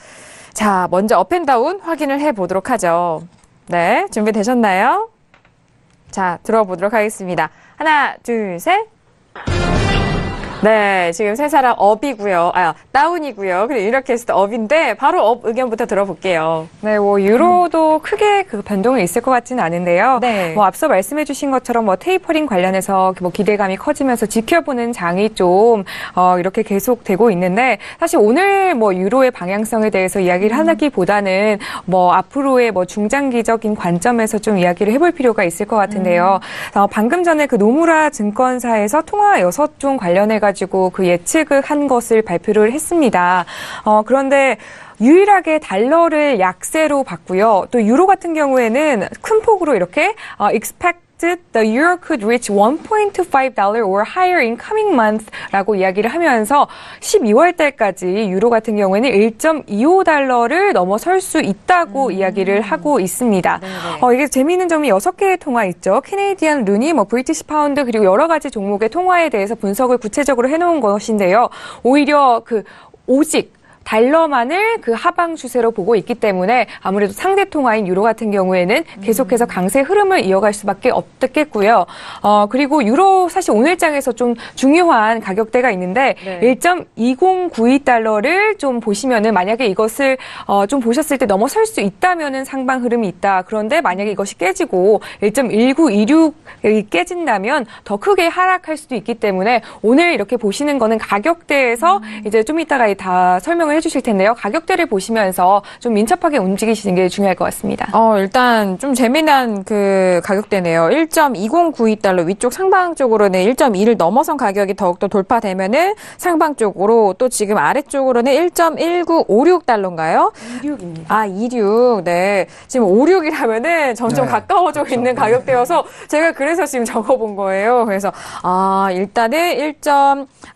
자, 먼저 업앤다운 확인을 해보도록 하죠. 네, 준비되셨나요? 자, 들어보도록 하겠습니다. 하나, 둘, 셋. 네, 지금 세 사람 업이고요. 다운이고요. 그리고 이렇게 했을 때 업인데 바로 업 의견부터 들어볼게요. 네, 뭐 유로도 크게 그 변동이 있을 것 같지는 않은데요. 네. 뭐 앞서 말씀해주신 것처럼 뭐 테이퍼링 관련해서 뭐 기대감이 커지면서 지켜보는 장이 좀 이렇게 계속되고 있는데 사실 오늘 뭐 유로의 방향성에 대해서 이야기를 하기보다는 뭐 앞으로의 뭐 중장기적인 관점에서 좀 이야기를 해볼 필요가 있을 것 같은데요. 방금 전에 그 노무라 증권사에서 통화 6종 관련해가지고 그 예측을 한 것을 발표를 했습니다. 그런데 유일하게 달러를 약세로 봤고요. 또 유로 같은 경우에는 큰 폭으로 이렇게 expect the euro could reach $1.25 or higher in coming months라고 이야기를 하면서 12월 달까지 유로 같은 경우에는 1.25달러를 넘어설 수 있다고 이야기를 하고 있습니다. 이게 재미있는 점이 6개의 통화 있죠. 캐네디안 루니, 뭐 브리티시 파운드 그리고 여러 가지 종목의 통화에 대해서 분석을 구체적으로 해놓은 것인데요. 오히려 오직 달러만을 그 하방 추세로 보고 있기 때문에 아무래도 상대 통화인 유로 같은 경우에는 계속해서 강세 흐름을 이어갈 수밖에 없겠고요. 그리고 유로 사실 오늘장에서 좀 중요한 가격대가 있는데 1.2092달러를 좀 보시면은 만약에 이것을 좀 보셨을 때 넘어설 수 있다면은 상방 흐름이 있다. 그런데 만약에 이것이 깨지고 1.1926이 깨진다면 더 크게 하락할 수도 있기 때문에 오늘 이렇게 보시는 거는 가격대에서 이제 좀 이따가 다 설명을 해주실 텐데요. 가격대를 보시면서 좀 민첩하게 움직이시는 게 중요할 것 같습니다. 일단 좀 재미난 그 가격대네요. 1.2092달러 위쪽 상방 쪽으로는 1.2를 넘어선 가격이 더욱더 돌파되면은 상방 쪽으로 또 지금 아래쪽으로는 1.1956달러인가요? 26입니다. 26. 네. 지금 56이라면은 점점 가까워져 있는 가격대여서 제가 그래서 지금 적어본 거예요. 그래서 일단은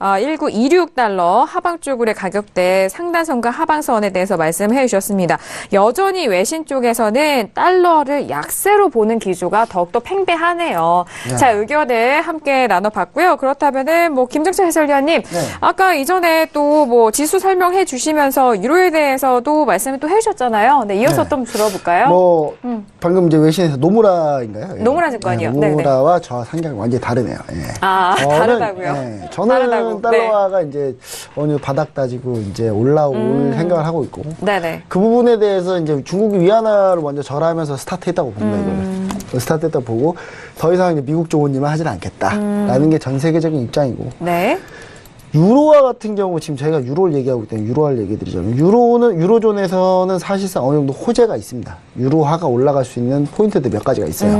1.1926달러 하방 쪽으로의 가격대 상단선과 하방선에 대해서 말씀해 주셨습니다. 여전히 외신 쪽에서는 달러를 약세로 보는 기조가 더욱더 팽배하네요. 자, 의견을 함께 나눠봤고요. 그렇다면은 뭐 김정철 해설위원님, 아까 이전에 또 뭐 지수 설명해 주시면서 유로에 대해서도 말씀을 또 해주셨잖아요. 네, 이어서 좀 들어볼까요? 방금 이제 외신에서 노무라인가요? 노무라 증권이요. 노무라와 저 상향이 완전히 다르네요. 다르다고요? 저는 다르다고. 달러화가 이제 어느 바닥 따지고 이제 올라올 생각을 하고 있고. 네네. 그 부분에 대해서 이제 중국이 위안화를 먼저 절하면서 스타트했다고 봅니다. 이거를. 스타트했다고 보고 더 이상 이제 미국 좋은 일만 하지는 않겠다라는 게 전 세계적인 입장이고. 네. 유로화 같은 경우 지금 저희가 유로를 얘기하고 있기 때문에 유로화를 얘기 드리자면 유로존에서는 사실상 어느 정도 호재가 있습니다. 유로화가 올라갈 수 있는 포인트들 몇 가지가 있어요.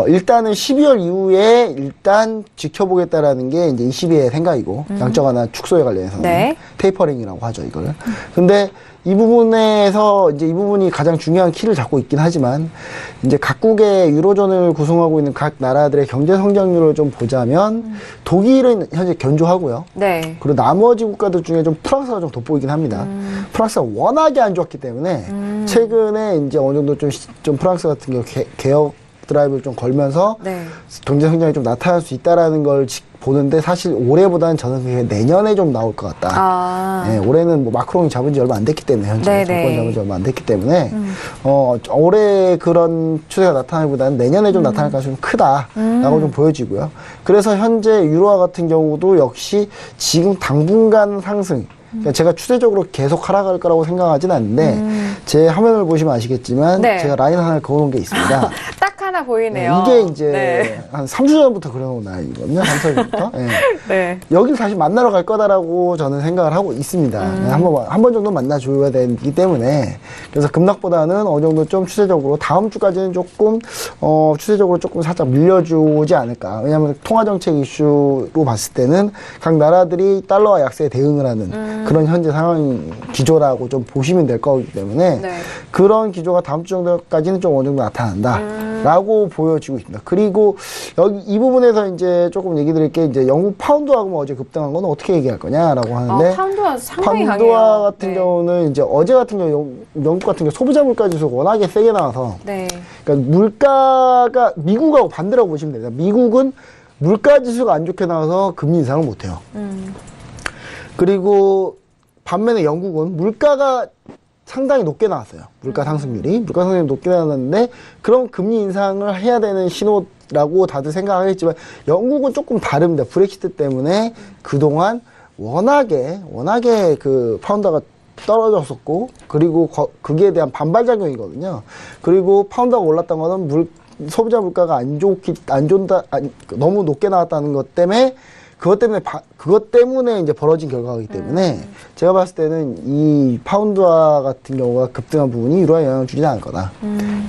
일단은 12월 이후에 일단 지켜보겠다라는 게 이제 22의 생각이고, 양적 완화 축소에 관련해서는. 네. 테이퍼링이라고 하죠, 이걸. 근데 이 부분에서 이제 이 부분이 가장 중요한 키를 잡고 있긴 하지만, 이제 각국의 유로존을 구성하고 있는 각 나라들의 경제 성장률을 좀 보자면, 독일은 현재 견조하고요. 네. 그리고 나머지 국가들 중에 좀 프랑스가 좀 돋보이긴 합니다. 프랑스가 워낙에 안 좋았기 때문에 최근에 이제 어느 정도 좀 프랑스 같은 경우 개혁 드라이브를 좀 걸면서 네. 경제 성장이 좀 나타날 수 있다라는 걸 보는데 사실 올해보다는 저는 그게 내년에 좀 나올 것 같다. 아. 네, 올해는 뭐 마크롱이 잡은 지 얼마 안 됐기 때문에 현재 네네. 정권 잡은 지 얼마 안 됐기 때문에 올해 그런 추세가 나타나기보다는 내년에 좀 나타날 가능성이 좀 크다라고 좀 보여지고요. 그래서 현재 유로화 같은 경우도 역시 지금 당분간 상승. 그러니까 제가 추세적으로 계속 하락할 거라고 생각하진 않는데 제 화면을 보시면 아시겠지만 네. 제가 라인 하나를 그어놓은 게 있습니다. 딱 하나 보이네요. 이게 이제 네. 한 3주 전부터 그려놓은 라인이거든요. 3, 4주부터. 네. 네. 여기를 다시 만나러 갈 거다라고 저는 생각을 하고 있습니다. 한 번 정도 만나줘야 되기 때문에. 그래서 급락보다는 어느 정도 좀 추세적으로 다음 주까지는 조금, 추세적으로 조금 살짝 밀려주지 않을까. 왜냐하면 통화정책 이슈로 봤을 때는 각 나라들이 달러와 약세에 대응을 하는 그런 현재 상황 기조라고 좀 보시면 될 거기 때문에 네. 그런 기조가 다음 주 정도까지는 좀 어느 정도 나타난다라고 보여지고 있습니다. 그리고 여기 이 부분에서 이제 조금 얘기 드릴 게 이제 영국 파운드하고 뭐 어제 급등한 거는 어떻게 얘기할 거냐라고 하는데 파운드와 상당히 파운드와 강해요. 같은 네. 경우는 이제 어제 같은 경우 영국 같은 경우 소비자 물가 지수가 워낙에 세게 나와서 네. 그러니까 물가가 미국하고 반대라고 보시면 됩니다. 미국은 물가 지수가 안 좋게 나와서 금리 인상을 못 해요. 그리고 반면에 영국은 물가가 상당히 높게 나왔어요. 물가 상승률이. 물가 상승률이 높게 나왔는데, 그럼 금리 인상을 해야 되는 신호라고 다들 생각하겠지만, 영국은 조금 다릅니다. 브렉시트 때문에 그동안 워낙에 그 파운드가 떨어졌었고, 그리고 그게 대한 반발작용이거든요. 그리고 파운드가 올랐던 거는 소비자 물가가 너무 높게 나왔다는 것 때문에 그것 때문에 이제 벌어진 결과이기 때문에 제가 봤을 때는 이 파운드화 같은 경우가 급등한 부분이 유로화에 영향을 주지 않을 거다.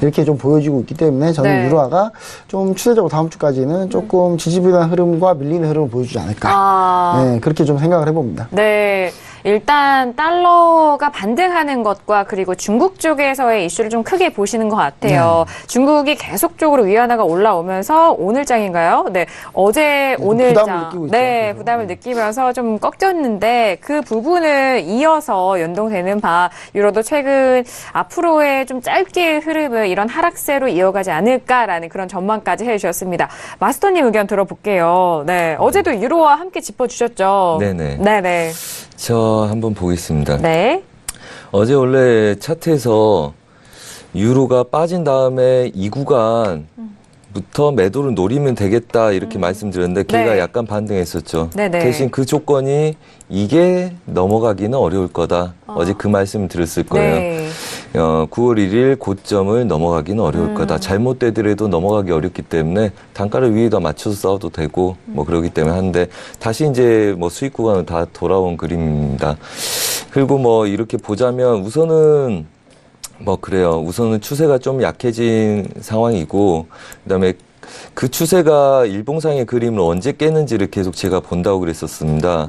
이렇게 좀 보여지고 있기 때문에 저는 네. 유로화가 좀 추세적으로 다음 주까지는 조금 지지부진한 흐름과 밀리는 흐름을 보여주지 않을까. 네, 그렇게 좀 생각을 해봅니다. 네. 일단 달러가 반등하는 것과 그리고 중국 쪽에서의 이슈를 좀 크게 보시는 것 같아요. 중국이 계속적으로 위안화가 올라오면서 오늘장인가요? 네. 어제 오늘장. 부담을 느끼고 있죠. 네. 그래서. 부담을 느끼면서 좀 꺾였는데 그 부분을 이어서 연동되는 바 유로도 최근 앞으로의 좀 짧게 흐름을 이런 하락세로 이어가지 않을까라는 그런 전망까지 해주셨습니다. 마스터님 의견 들어볼게요. 네. 어제도 유로와 함께 짚어주셨죠? 네네. 네네. 저 한번 보겠습니다. 네. 어제 원래 차트에서 유로가 빠진 다음에 이 구간부터 매도를 노리면 되겠다 이렇게 말씀드렸는데 걔가 네. 약간 반등했었죠. 네네. 대신 그 조건이 이게 넘어가기는 어려울 거다. 어제 그 말씀을 드렸을 거예요. 네. 9월 1일 고점을 넘어가기는 어려울 거다. 잘못되더라도 넘어가기 어렵기 때문에 단가를 위에다 맞춰서 싸워도 되고 뭐 그러기 때문에 하는데 다시 이제 뭐 수익 구간은 다 돌아온 그림입니다. 그리고 뭐 이렇게 보자면 우선은 뭐 그래요. 우선은 추세가 좀 약해진 상황이고 그다음에 그 추세가 일봉상의 그림을 언제 깨는지를 계속 제가 본다고 그랬었습니다.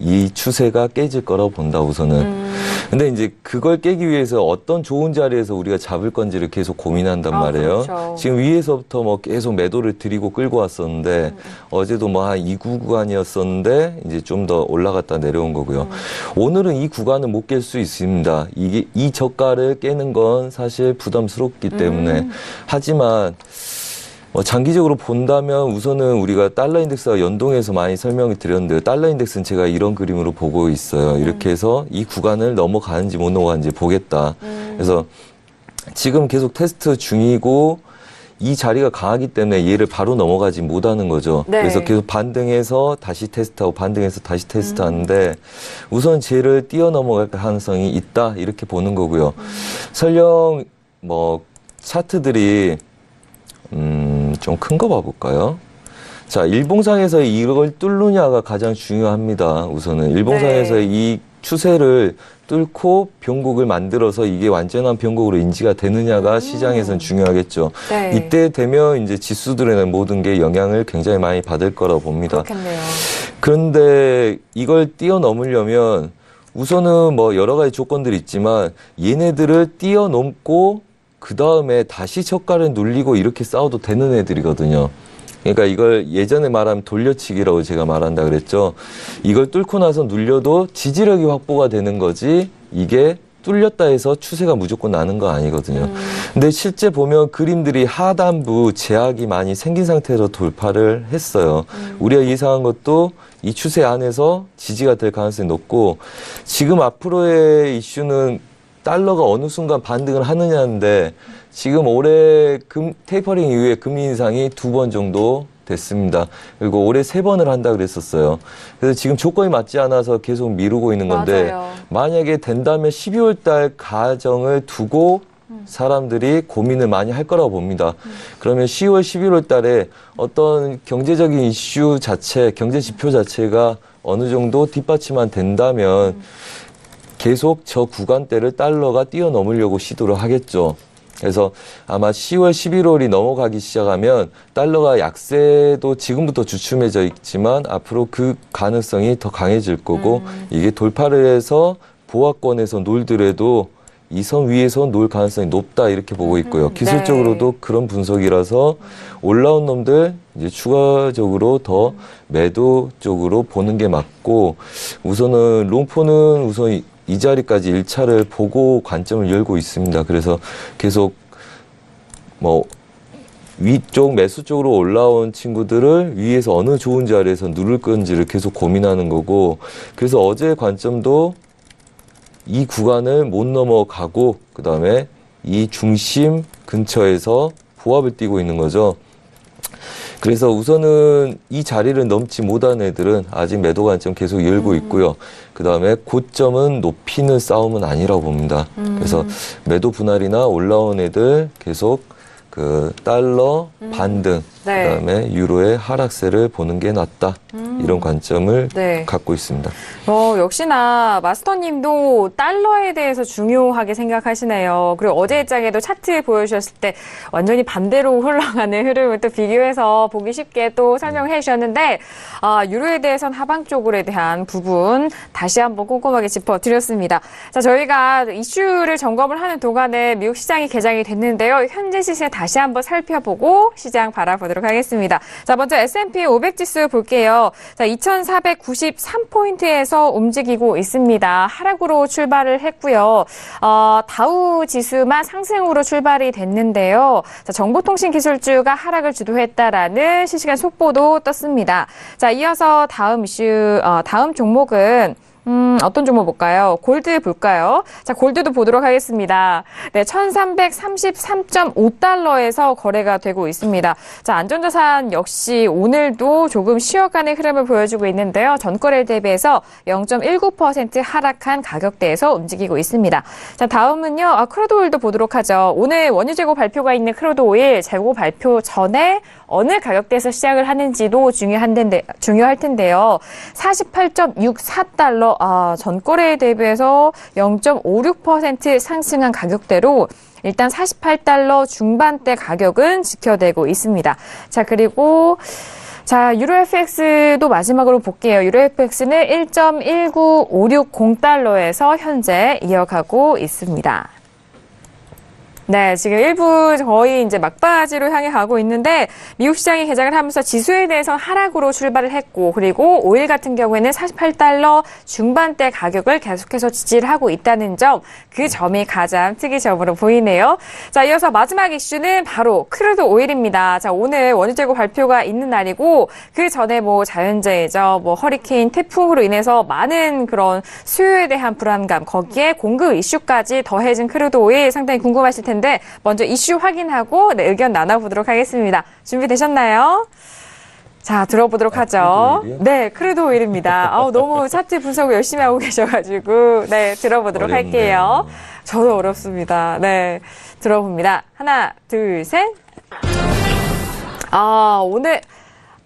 이 추세가 깨질 거라고 본다 우선은. 근데 이제 그걸 깨기 위해서 어떤 좋은 자리에서 우리가 잡을 건지를 계속 고민한단 말이에요. 그렇죠. 지금 위에서부터 뭐 계속 매도를 들이고 끌고 왔었는데 어제도 뭐 한 이 구간이었었는데 이제 좀 더 올라갔다 내려온 거고요. 오늘은 이 구간을 못 깰 수 있습니다. 이게 이 저가를 깨는 건 사실 부담스럽기 때문에 하지만 장기적으로 본다면 우선은 우리가 달러 인덱스와 연동해서 많이 설명을 드렸는데요. 달러 인덱스는 제가 이런 그림으로 보고 있어요. 이렇게 해서 이 구간을 넘어가는지 못 넘어가는지 보겠다. 그래서 지금 계속 테스트 중이고 이 자리가 강하기 때문에 얘를 바로 넘어가지 못하는 거죠. 네. 그래서 계속 반등해서 다시 테스트하고 반등해서 다시 테스트하는데 우선 쟤를 뛰어넘어갈 가능성이 있다 이렇게 보는 거고요. 설령 뭐 차트들이 좀 큰 거 봐볼까요? 자, 일봉상에서 이걸 뚫느냐가 가장 중요합니다. 우선은 일봉상에서 네. 이 추세를 뚫고 변곡을 만들어서 이게 완전한 변곡으로 인지가 되느냐가 시장에서는 중요하겠죠. 네. 이때 되면 이제 지수들의 모든 게 영향을 굉장히 많이 받을 거라고 봅니다. 그렇겠네요. 그런데 이걸 뛰어넘으려면 우선은 뭐 여러 가지 조건들이 있지만 얘네들을 뛰어넘고 그 다음에 다시 저가를 눌리고 이렇게 싸워도 되는 애들이거든요. 그러니까 이걸 예전에 말하면 돌려치기라고 제가 말한다 그랬죠. 이걸 뚫고 나서 눌려도 지지력이 확보가 되는 거지 이게 뚫렸다 해서 추세가 무조건 나는 거 아니거든요. 근데 실제 보면 그림들이 하단부 제약이 많이 생긴 상태로 돌파를 했어요. 우리가 예상한 것도 이 추세 안에서 지지가 될 가능성이 높고 지금 앞으로의 이슈는 달러가 어느 순간 반등을 하느냐인데 지금 올해 테이퍼링 이후에 금리 인상이 2번 정도 됐습니다. 그리고 올해 3번을 한다 그랬었어요. 그래서 지금 조건이 맞지 않아서 계속 미루고 있는 건데 맞아요. 만약에 된다면 12월 달 가정을 두고 사람들이 고민을 많이 할 거라고 봅니다. 그러면 10월, 11월 달에 어떤 경제적인 이슈 자체, 경제 지표 자체가 어느 정도 뒷받침만 된다면 계속 저 구간대를 달러가 뛰어넘으려고 시도를 하겠죠. 그래서 아마 10월, 11월이 넘어가기 시작하면 달러가 약세도 지금부터 주춤해져 있지만 앞으로 그 가능성이 더 강해질 거고 이게 돌파를 해서 보합권에서 놀더라도 이 선 위에서 놀 가능성이 높다 이렇게 보고 있고요. 기술적으로도 그런 분석이라서 올라온 놈들 이제 추가적으로 더 매도 쪽으로 보는 게 맞고 우선은 롱포는 우선 이 자리까지 1차를 보고 관점을 열고 있습니다. 그래서 계속 뭐 위쪽 매수 쪽으로 올라온 친구들을 위에서 어느 좋은 자리에서 누를 건지를 계속 고민하는 거고 그래서 어제의 관점도 이 구간을 못 넘어가고 그다음에 이 중심 근처에서 보합을 띄고 있는 거죠. 그래서 우선은 이 자리를 넘지 못한 애들은 아직 매도 관점 계속 열고 있고요. 그 다음에 고점은 높이는 싸움은 아니라고 봅니다. 그래서 매도 분할이나 올라온 애들 계속 그 달러 반등, 네. 그 다음에 유로의 하락세를 보는 게 낫다. 이런 관점을 네. 갖고 있습니다. 역시나 마스터님도 달러에 대해서 중요하게 생각하시네요. 그리고 어제 장에도 차트 보여주셨을 때 완전히 반대로 흘러가는 흐름을 또 비교해서 보기 쉽게 또 설명해 주셨는데 유로에 대해서는 하방 쪽에 대한 부분 다시 한번 꼼꼼하게 짚어드렸습니다. 자, 저희가 이슈를 점검을 하는 동안에 미국 시장이 개장이 됐는데요. 현재 시세 다시 한번 살펴보고 시장 바라보도록 하겠습니다. 자, 먼저 S&P 500 지수 볼게요. 자, 2,493포인트에서 움직이고 있습니다. 하락으로 출발을 했고요. 다우 지수만 상승으로 출발이 됐는데요. 자, 정보통신기술주가 하락을 주도했다라는 실시간 속보도 떴습니다. 자, 이어서 다음 이슈, 다음 종목은 어떤 종목 볼까요? 골드 볼까요? 자, 골드도 보도록 하겠습니다. 네, 1,333.5달러에서 거래가 되고 있습니다. 자, 안전자산 역시 오늘도 조금 쉬어가는 흐름을 보여주고 있는데요. 전거래 대비해서 0.19% 하락한 가격대에서 움직이고 있습니다. 자, 다음은요, 크루드 오일도 보도록 하죠. 오늘 원유 재고 발표가 있는 크루드 오일 재고 발표 전에 어느 가격대에서 시작을 하는지도 중요할 텐데요. 48.64달러, 전거래에 대비해서 0.56% 상승한 가격대로 일단 48달러 중반대 가격은 지켜내고 있습니다. 자, 그리고 유로 FX도 마지막으로 볼게요. 유로 FX는 1.19560달러에서 현재 이어가고 있습니다. 네, 지금 일부 거의 이제 막바지로 향해 가고 있는데 미국 시장이 개장을 하면서 지수에 대해서는 하락으로 출발을 했고 그리고 오일 같은 경우에는 48달러 중반대 가격을 계속해서 지지를 하고 있다는 점, 그 점이 가장 특이점으로 보이네요. 자, 이어서 마지막 이슈는 바로 크루드 오일입니다. 자, 오늘 원유 재고 발표가 있는 날이고 그 전에 자연재해죠. 허리케인, 태풍으로 인해서 많은 그런 수요에 대한 불안감, 거기에 공급 이슈까지 더해진 크루드 오일 상당히 궁금하실 텐데 먼저 이슈 확인하고 의견 나눠보도록 하겠습니다. 준비되셨나요? 자, 들어보도록 하죠. 네, 크루드 오일입니다. 너무 차트 분석을 열심히 하고 계셔가지고 네, 들어보도록 어렵네요. 할게요. 저도 어렵습니다. 네, 들어봅니다. 하나, 둘, 셋. 오늘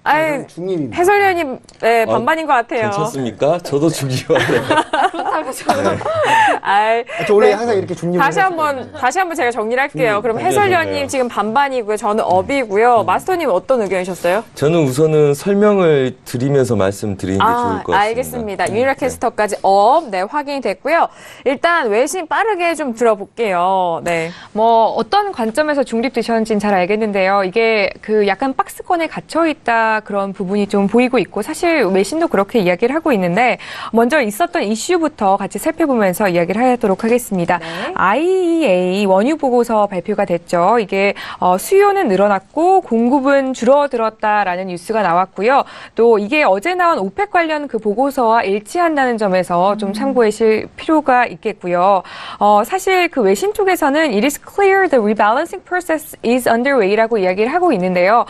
아이, 중립입니다. 해설위원님 네, 반반인 것 같아요. 괜찮습니까? 저도 중립하네요. 아이, 저 원래 네. 항상 이렇게 중립을 다시 했었거든요. 한번 제가 정리를 할게요. 그럼 아니요, 해설위원님 좋네요. 지금 반반이고요. 저는 업이고요. 마스터님 어떤 의견이셨어요? 저는 우선은 설명을 드리면서 말씀드리는 게 좋을 것 같습니다. 알겠습니다. 유니라 캐스터까지 업, 네, 확인이 됐고요. 일단 외신 빠르게 좀 들어볼게요. 네. 뭐 어떤 관점에서 중립되셨는지는 잘 알겠는데요. 이게 그 약간 박스권에 gat혀 있다 그런 부분이 좀 보이고 있고 사실 외신도 그렇게 이야기를 하고 있는데 먼저 있었던 이슈부터 같이 살펴보면서 이야기를 하도록 하겠습니다. 네. IEA 원유 보고서 발표가 됐죠. 이게 수요는 늘어났고 공급은 줄어들었다라는 뉴스가 나왔고요. 또 이게 어제 나온 오펙 관련 그 보고서와 일치한다는 점에서 좀 참고하실 필요가 있겠고요. 사실 그 외신 쪽에서는 It is clear the rebalancing process is underway라고 이야기를 하고 있는데요.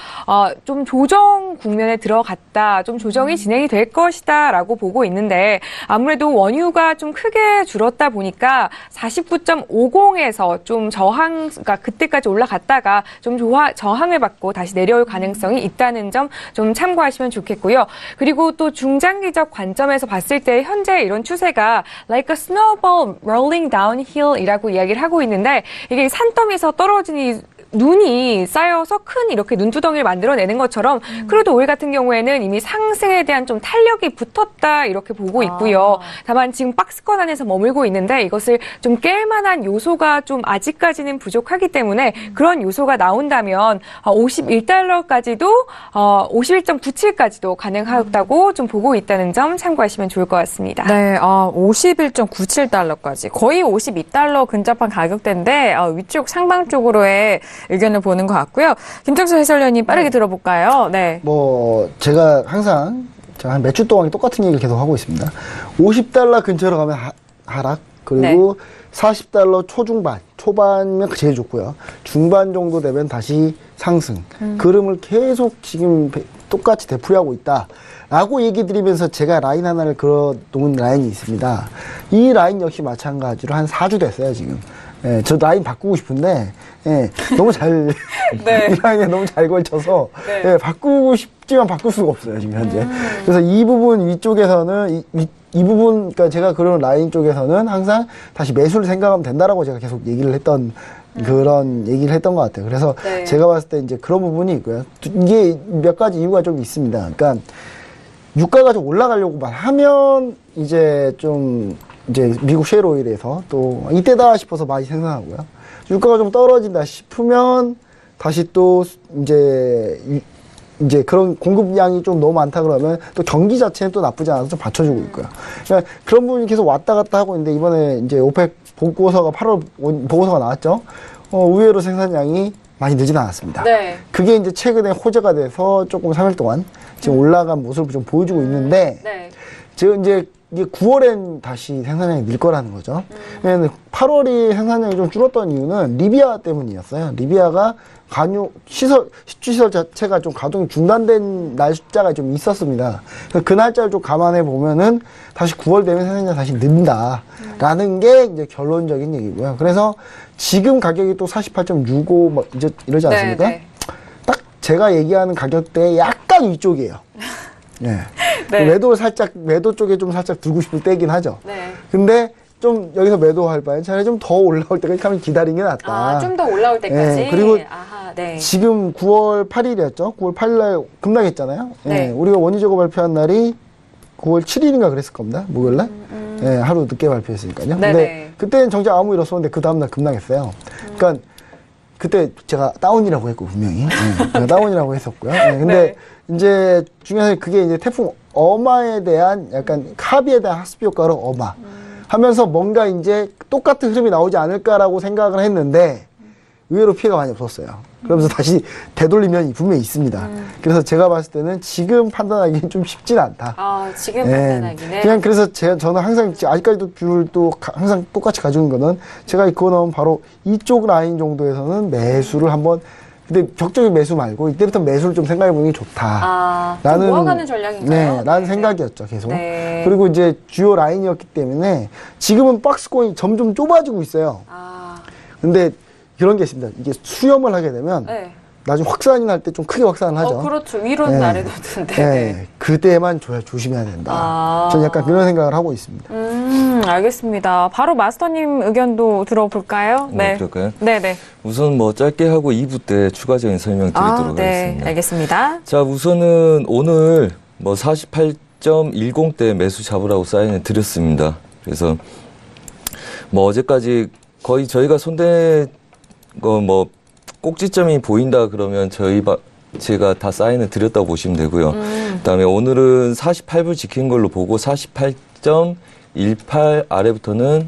좀 조정 국면에 들어갔다, 좀 조정이 진행이 될 것이다라고 보고 있는데 아무래도 원유가 좀 크게 줄었다 보니까 49.50에서 좀 그러니까 그때까지 올라갔다가 좀 저항을 받고 다시 내려올 가능성이 있다는 점 좀 참고하시면 좋겠고요. 그리고 또 중장기적 관점에서 봤을 때 현재 이런 추세가 like a snowball rolling downhill이라고 이야기를 하고 있는데 이게 산더미에서 떨어지는 눈이 쌓여서 큰 이렇게 눈두덩이를 만들어내는 것처럼 크루드 오일 같은 경우에는 이미 상승에 대한 좀 탄력이 붙었다 이렇게 보고 있고요. 다만 지금 박스권 안에서 머물고 있는데 이것을 좀 깰 만한 요소가 좀 아직까지는 부족하기 때문에 그런 요소가 나온다면 51달러까지도 51.97까지도 가능하다고 좀 보고 있다는 점 참고하시면 좋을 것 같습니다. 네, 51.97달러까지 거의 52달러 근접한 가격대인데 위쪽 상방 쪽으로의 의견을 보는 것 같고요. 김정수 해설위원님 빠르게 들어볼까요? 네. 뭐 제가 항상 한 몇 주 동안 똑같은 얘기를 계속 하고 있습니다. 50달러 근처로 가면 하락, 그리고 40달러 초반이면 제일 좋고요. 중반 정도 되면 다시 상승. 그림을 계속 지금 똑같이 되풀이하고 있다라고 얘기 드리면서 제가 라인 하나를 그려놓은 라인이 있습니다. 이 라인 역시 마찬가지로 한 4주 됐어요, 지금. 예, 저 라인 바꾸고 싶은데, 예, 너무 이 라인에 너무 잘 걸쳐서, 예, 바꾸고 싶지만 바꿀 수가 없어요, 지금 현재. 그래서 이 부분 위쪽에서는, 이 부분, 그러니까 제가 그런 라인 쪽에서는 항상 다시 매수를 생각하면 된다라고 제가 계속 얘기를 했던, 그런 얘기를 했던 것 같아요. 그래서 제가 봤을 때 이제 그런 부분이 있고요. 이게 몇 가지 이유가 좀 있습니다. 그러니까, 유가가 좀 올라가려고만 하면, 이제 미국 셰일 오일에서 또 이때다 싶어서 많이 생산하고요. 유가가 좀 떨어진다 싶으면 다시 또 이제 그런 공급량이 좀 너무 많다 그러면 또 경기 자체는 또 나쁘지 않아서 좀 받쳐주고 있고요. 그러니까 그런 부분이 계속 왔다 갔다 하고 있는데 이번에 이제 오펙 보고서가 8월 보고서가 나왔죠. 의외로 생산량이 많이 늘진 않았습니다. 네. 그게 이제 최근에 호재가 돼서 조금 3일 동안 지금 올라간 모습을 좀 보여주고 있는데 지금 이제 이게 9월엔 다시 생산량이 늘 거라는 거죠. 왜냐면 8월이 생산량이 좀 줄었던 이유는 리비아 때문이었어요. 리비아가 시추시설 자체가 좀 가동이 중단된 날짜가 좀 있었습니다. 그 날짜를 좀 감안해 보면은 다시 9월 되면 생산량 다시 는다라는 게 이제 결론적인 얘기고요. 그래서 지금 가격이 또 48.65 뭐 이러지 않습니까? 딱 제가 얘기하는 가격대의 약간 위쪽이에요. 예. 매도 쪽에 좀 살짝 들고 싶을 때긴 하죠. 근데 좀 여기서 매도할 바엔 차라리 좀 더 올라올 때까지 가면 기다리는 게 낫다. 좀 더 올라올 때까지. 예, 그리고 지금 9월 8일이었죠. 9월 8일 날 급락했잖아요. 예, 우리가 원유재고 발표한 날이 9월 7일인가 그랬을 겁니다. 목요일 날. 예, 하루 늦게 발표했으니까요. 근데 그때는 정작 아무 일 없었는데 그 다음날 급락했어요. 그러니까 그때 제가 다운이라고 했고 분명히 제가 다운이라고 했었고요. 근데 이제 중요한 그게 이제 태풍 어마에 대한 약간 합의에 대한 학습 효과로 어마 하면서 뭔가 이제 똑같은 흐름이 나오지 않을까라고 생각을 했는데 의외로 피해가 많이 없었어요. 그러면서 다시 되돌리면 분명히 있습니다. 그래서 제가 봤을 때는 지금 판단하기는 좀 쉽진 않다. 지금 판단하기는. 그냥 그래서 저는 항상 아직까지도 뷰를 또 항상 똑같이 가져온 거는 제가 그거 나오면 바로 이쪽 라인 정도에서는 매수를 한번 근데 적적인 매수 말고 이때부터 매수를 좀 생각해 보는 게 좋다. 좀 모아가는 전략인가요? 라는 생각이었죠, 계속. 그리고 이제 주요 라인이었기 때문에 지금은 박스권이 점점 좁아지고 있어요. 근데 그런 게 있습니다. 이게 수렴을 하게 되면 나중에 확산이 날 때 좀 크게 확산을 하죠. 그렇죠. 위로는 네. 아래로든데. 네, 그때만 조심해야 된다. 저는 약간 그런 생각을 하고 있습니다. 알겠습니다. 바로 마스터님 의견도 들어볼까요? 네, 그럴까요? 네네. 우선 뭐 짧게 하고 2부 때 추가적인 설명 드리도록 네, 하겠습니다. 알겠습니다. 자, 우선은 오늘 뭐 48.10대 매수 잡으라고 사인을 드렸습니다. 그래서 뭐 어제까지 거의 저희가 손댄 거 뭐 꼭지점이 보인다 그러면 제가 다 사인을 드렸다고 보시면 되고요. 그다음에 오늘은 48불 지킨 걸로 보고 48.18 아래부터는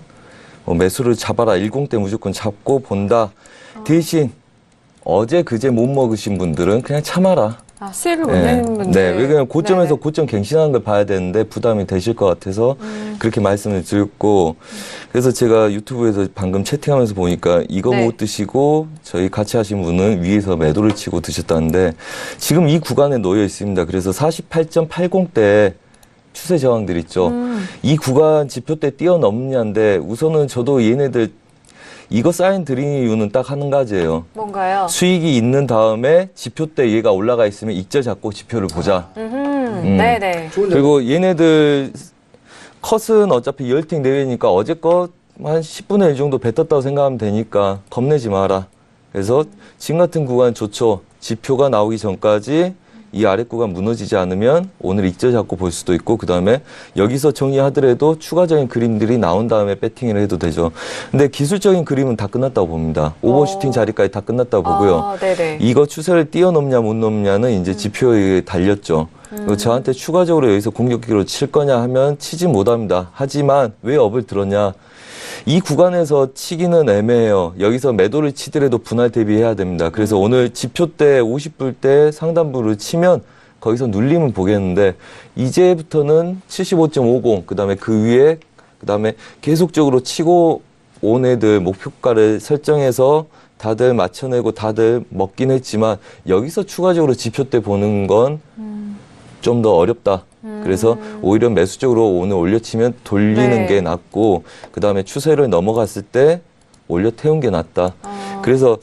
뭐 매수를 잡아라. 10대 무조건 잡고 본다. 대신 어제 그제 못 먹으신 분들은 그냥 참아라. 수익을 못 내는 분들. 네, 왜냐면 고점에서 네네. 고점 갱신하는 걸 봐야 되는데 부담이 되실 것 같아서 그렇게 말씀을 드렸고, 그래서 제가 유튜브에서 방금 채팅하면서 보니까 이거 네. 못 드시고 저희 같이 하신 분은 위에서 매도를 치고 드셨다는데 지금 이 구간에 놓여 있습니다. 그래서 48.80대 추세 저항들 있죠. 이 구간 지표대 뛰어넘냐인데 우선은 저도 얘네들 이거 사인 드린 이유는 딱 한 가지예요. 뭔가요? 수익이 있는 다음에 지표대 얘가 올라가 있으면 익절 잡고 지표를 보자. 네네. 그리고 얘네들 컷은 어차피 열팅 내외니까 어제 거 한 10분의 1 정도 뱉었다고 생각하면 되니까 겁내지 마라. 그래서 지금 같은 구간 좋죠. 지표가 나오기 전까지 이 아래 구간 무너지지 않으면 오늘 익절 잡고 볼 수도 있고, 그 다음에 여기서 정리하더라도 추가적인 그림들이 나온 다음에 배팅을 해도 되죠. 근데 기술적인 그림은 다 끝났다고 봅니다. 오버슈팅 자리까지 다 끝났다고 보고요. 네네. 이거 추세를 뛰어넘냐 못 넘냐는 이제 지표에 달렸죠. 그리고 저한테 추가적으로 여기서 공격기로 칠 거냐 하면 치지 못합니다. 하지만 왜 업을 들었냐? 이 구간에서 치기는 애매해요. 여기서 매도를 치더라도 분할 대비해야 됩니다. 그래서 오늘 지표 때 50불 때 상단부를 치면 거기서 눌림은 보겠는데 이제부터는 75.50 그다음에 그 위에 그다음에 계속적으로 치고 온 애들 목표가를 설정해서 다들 맞춰내고 다들 먹긴 했지만 여기서 추가적으로 지표 때 보는 건 좀 더 어렵다. 그래서 오히려 매수적으로 오늘 올려치면 돌리는 네. 게 낫고 그다음에 추세를 넘어갔을 때 올려 태운 게 낫다. 그래서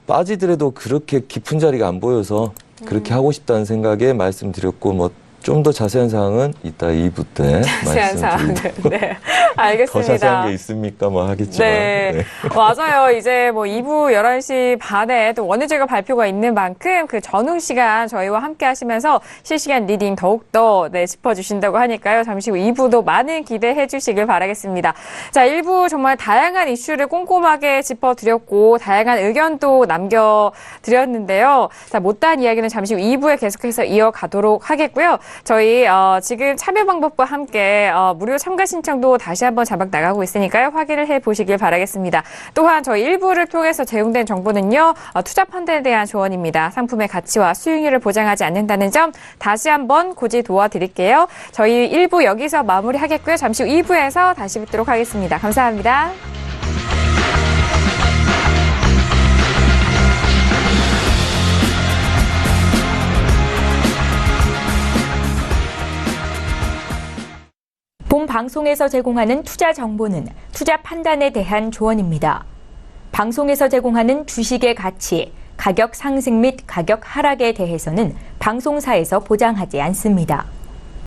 빠지더라도 그렇게 깊은 자리가 안 보여서 그렇게 하고 싶다는 생각에 말씀드렸고 뭐 좀 더 자세한 사항은 이따 2부 때 자세한 사항은. 말씀드리고 네. 더 알겠습니다. 자세한 게 있습니까? 뭐 하겠지만 네. 맞아요. 이제 뭐 2부 11시 반에 또 원유제가 발표가 있는 만큼 그 전후 시간 저희와 함께 하시면서 실시간 리딩 더욱더 짚어주신다고 하니까요. 잠시 후 2부도 많은 기대해 주시길 바라겠습니다. 자, 1부 정말 다양한 이슈를 꼼꼼하게 짚어드렸고 다양한 의견도 남겨드렸는데요. 자, 못다한 이야기는 잠시 후 2부에 계속해서 이어가도록 하겠고요. 저희 지금 참여 방법과 함께 무료 참가 신청도 다시 한번 자막 나가고 있으니까요. 확인을 해보시길 바라겠습니다. 또한 저희 1부를 통해서 제공된 정보는요. 투자 판단에 대한 조언입니다. 상품의 가치와 수익률을 보장하지 않는다는 점 다시 한번 고지 도와드릴게요. 저희 1부 여기서 마무리하겠고요. 잠시 후 2부에서 다시 뵙도록 하겠습니다. 감사합니다. 본 방송에서 제공하는 투자 정보는 투자 판단에 대한 조언입니다. 방송에서 제공하는 주식의 가치, 가격 상승 및 가격 하락에 대해서는 방송사에서 보장하지 않습니다.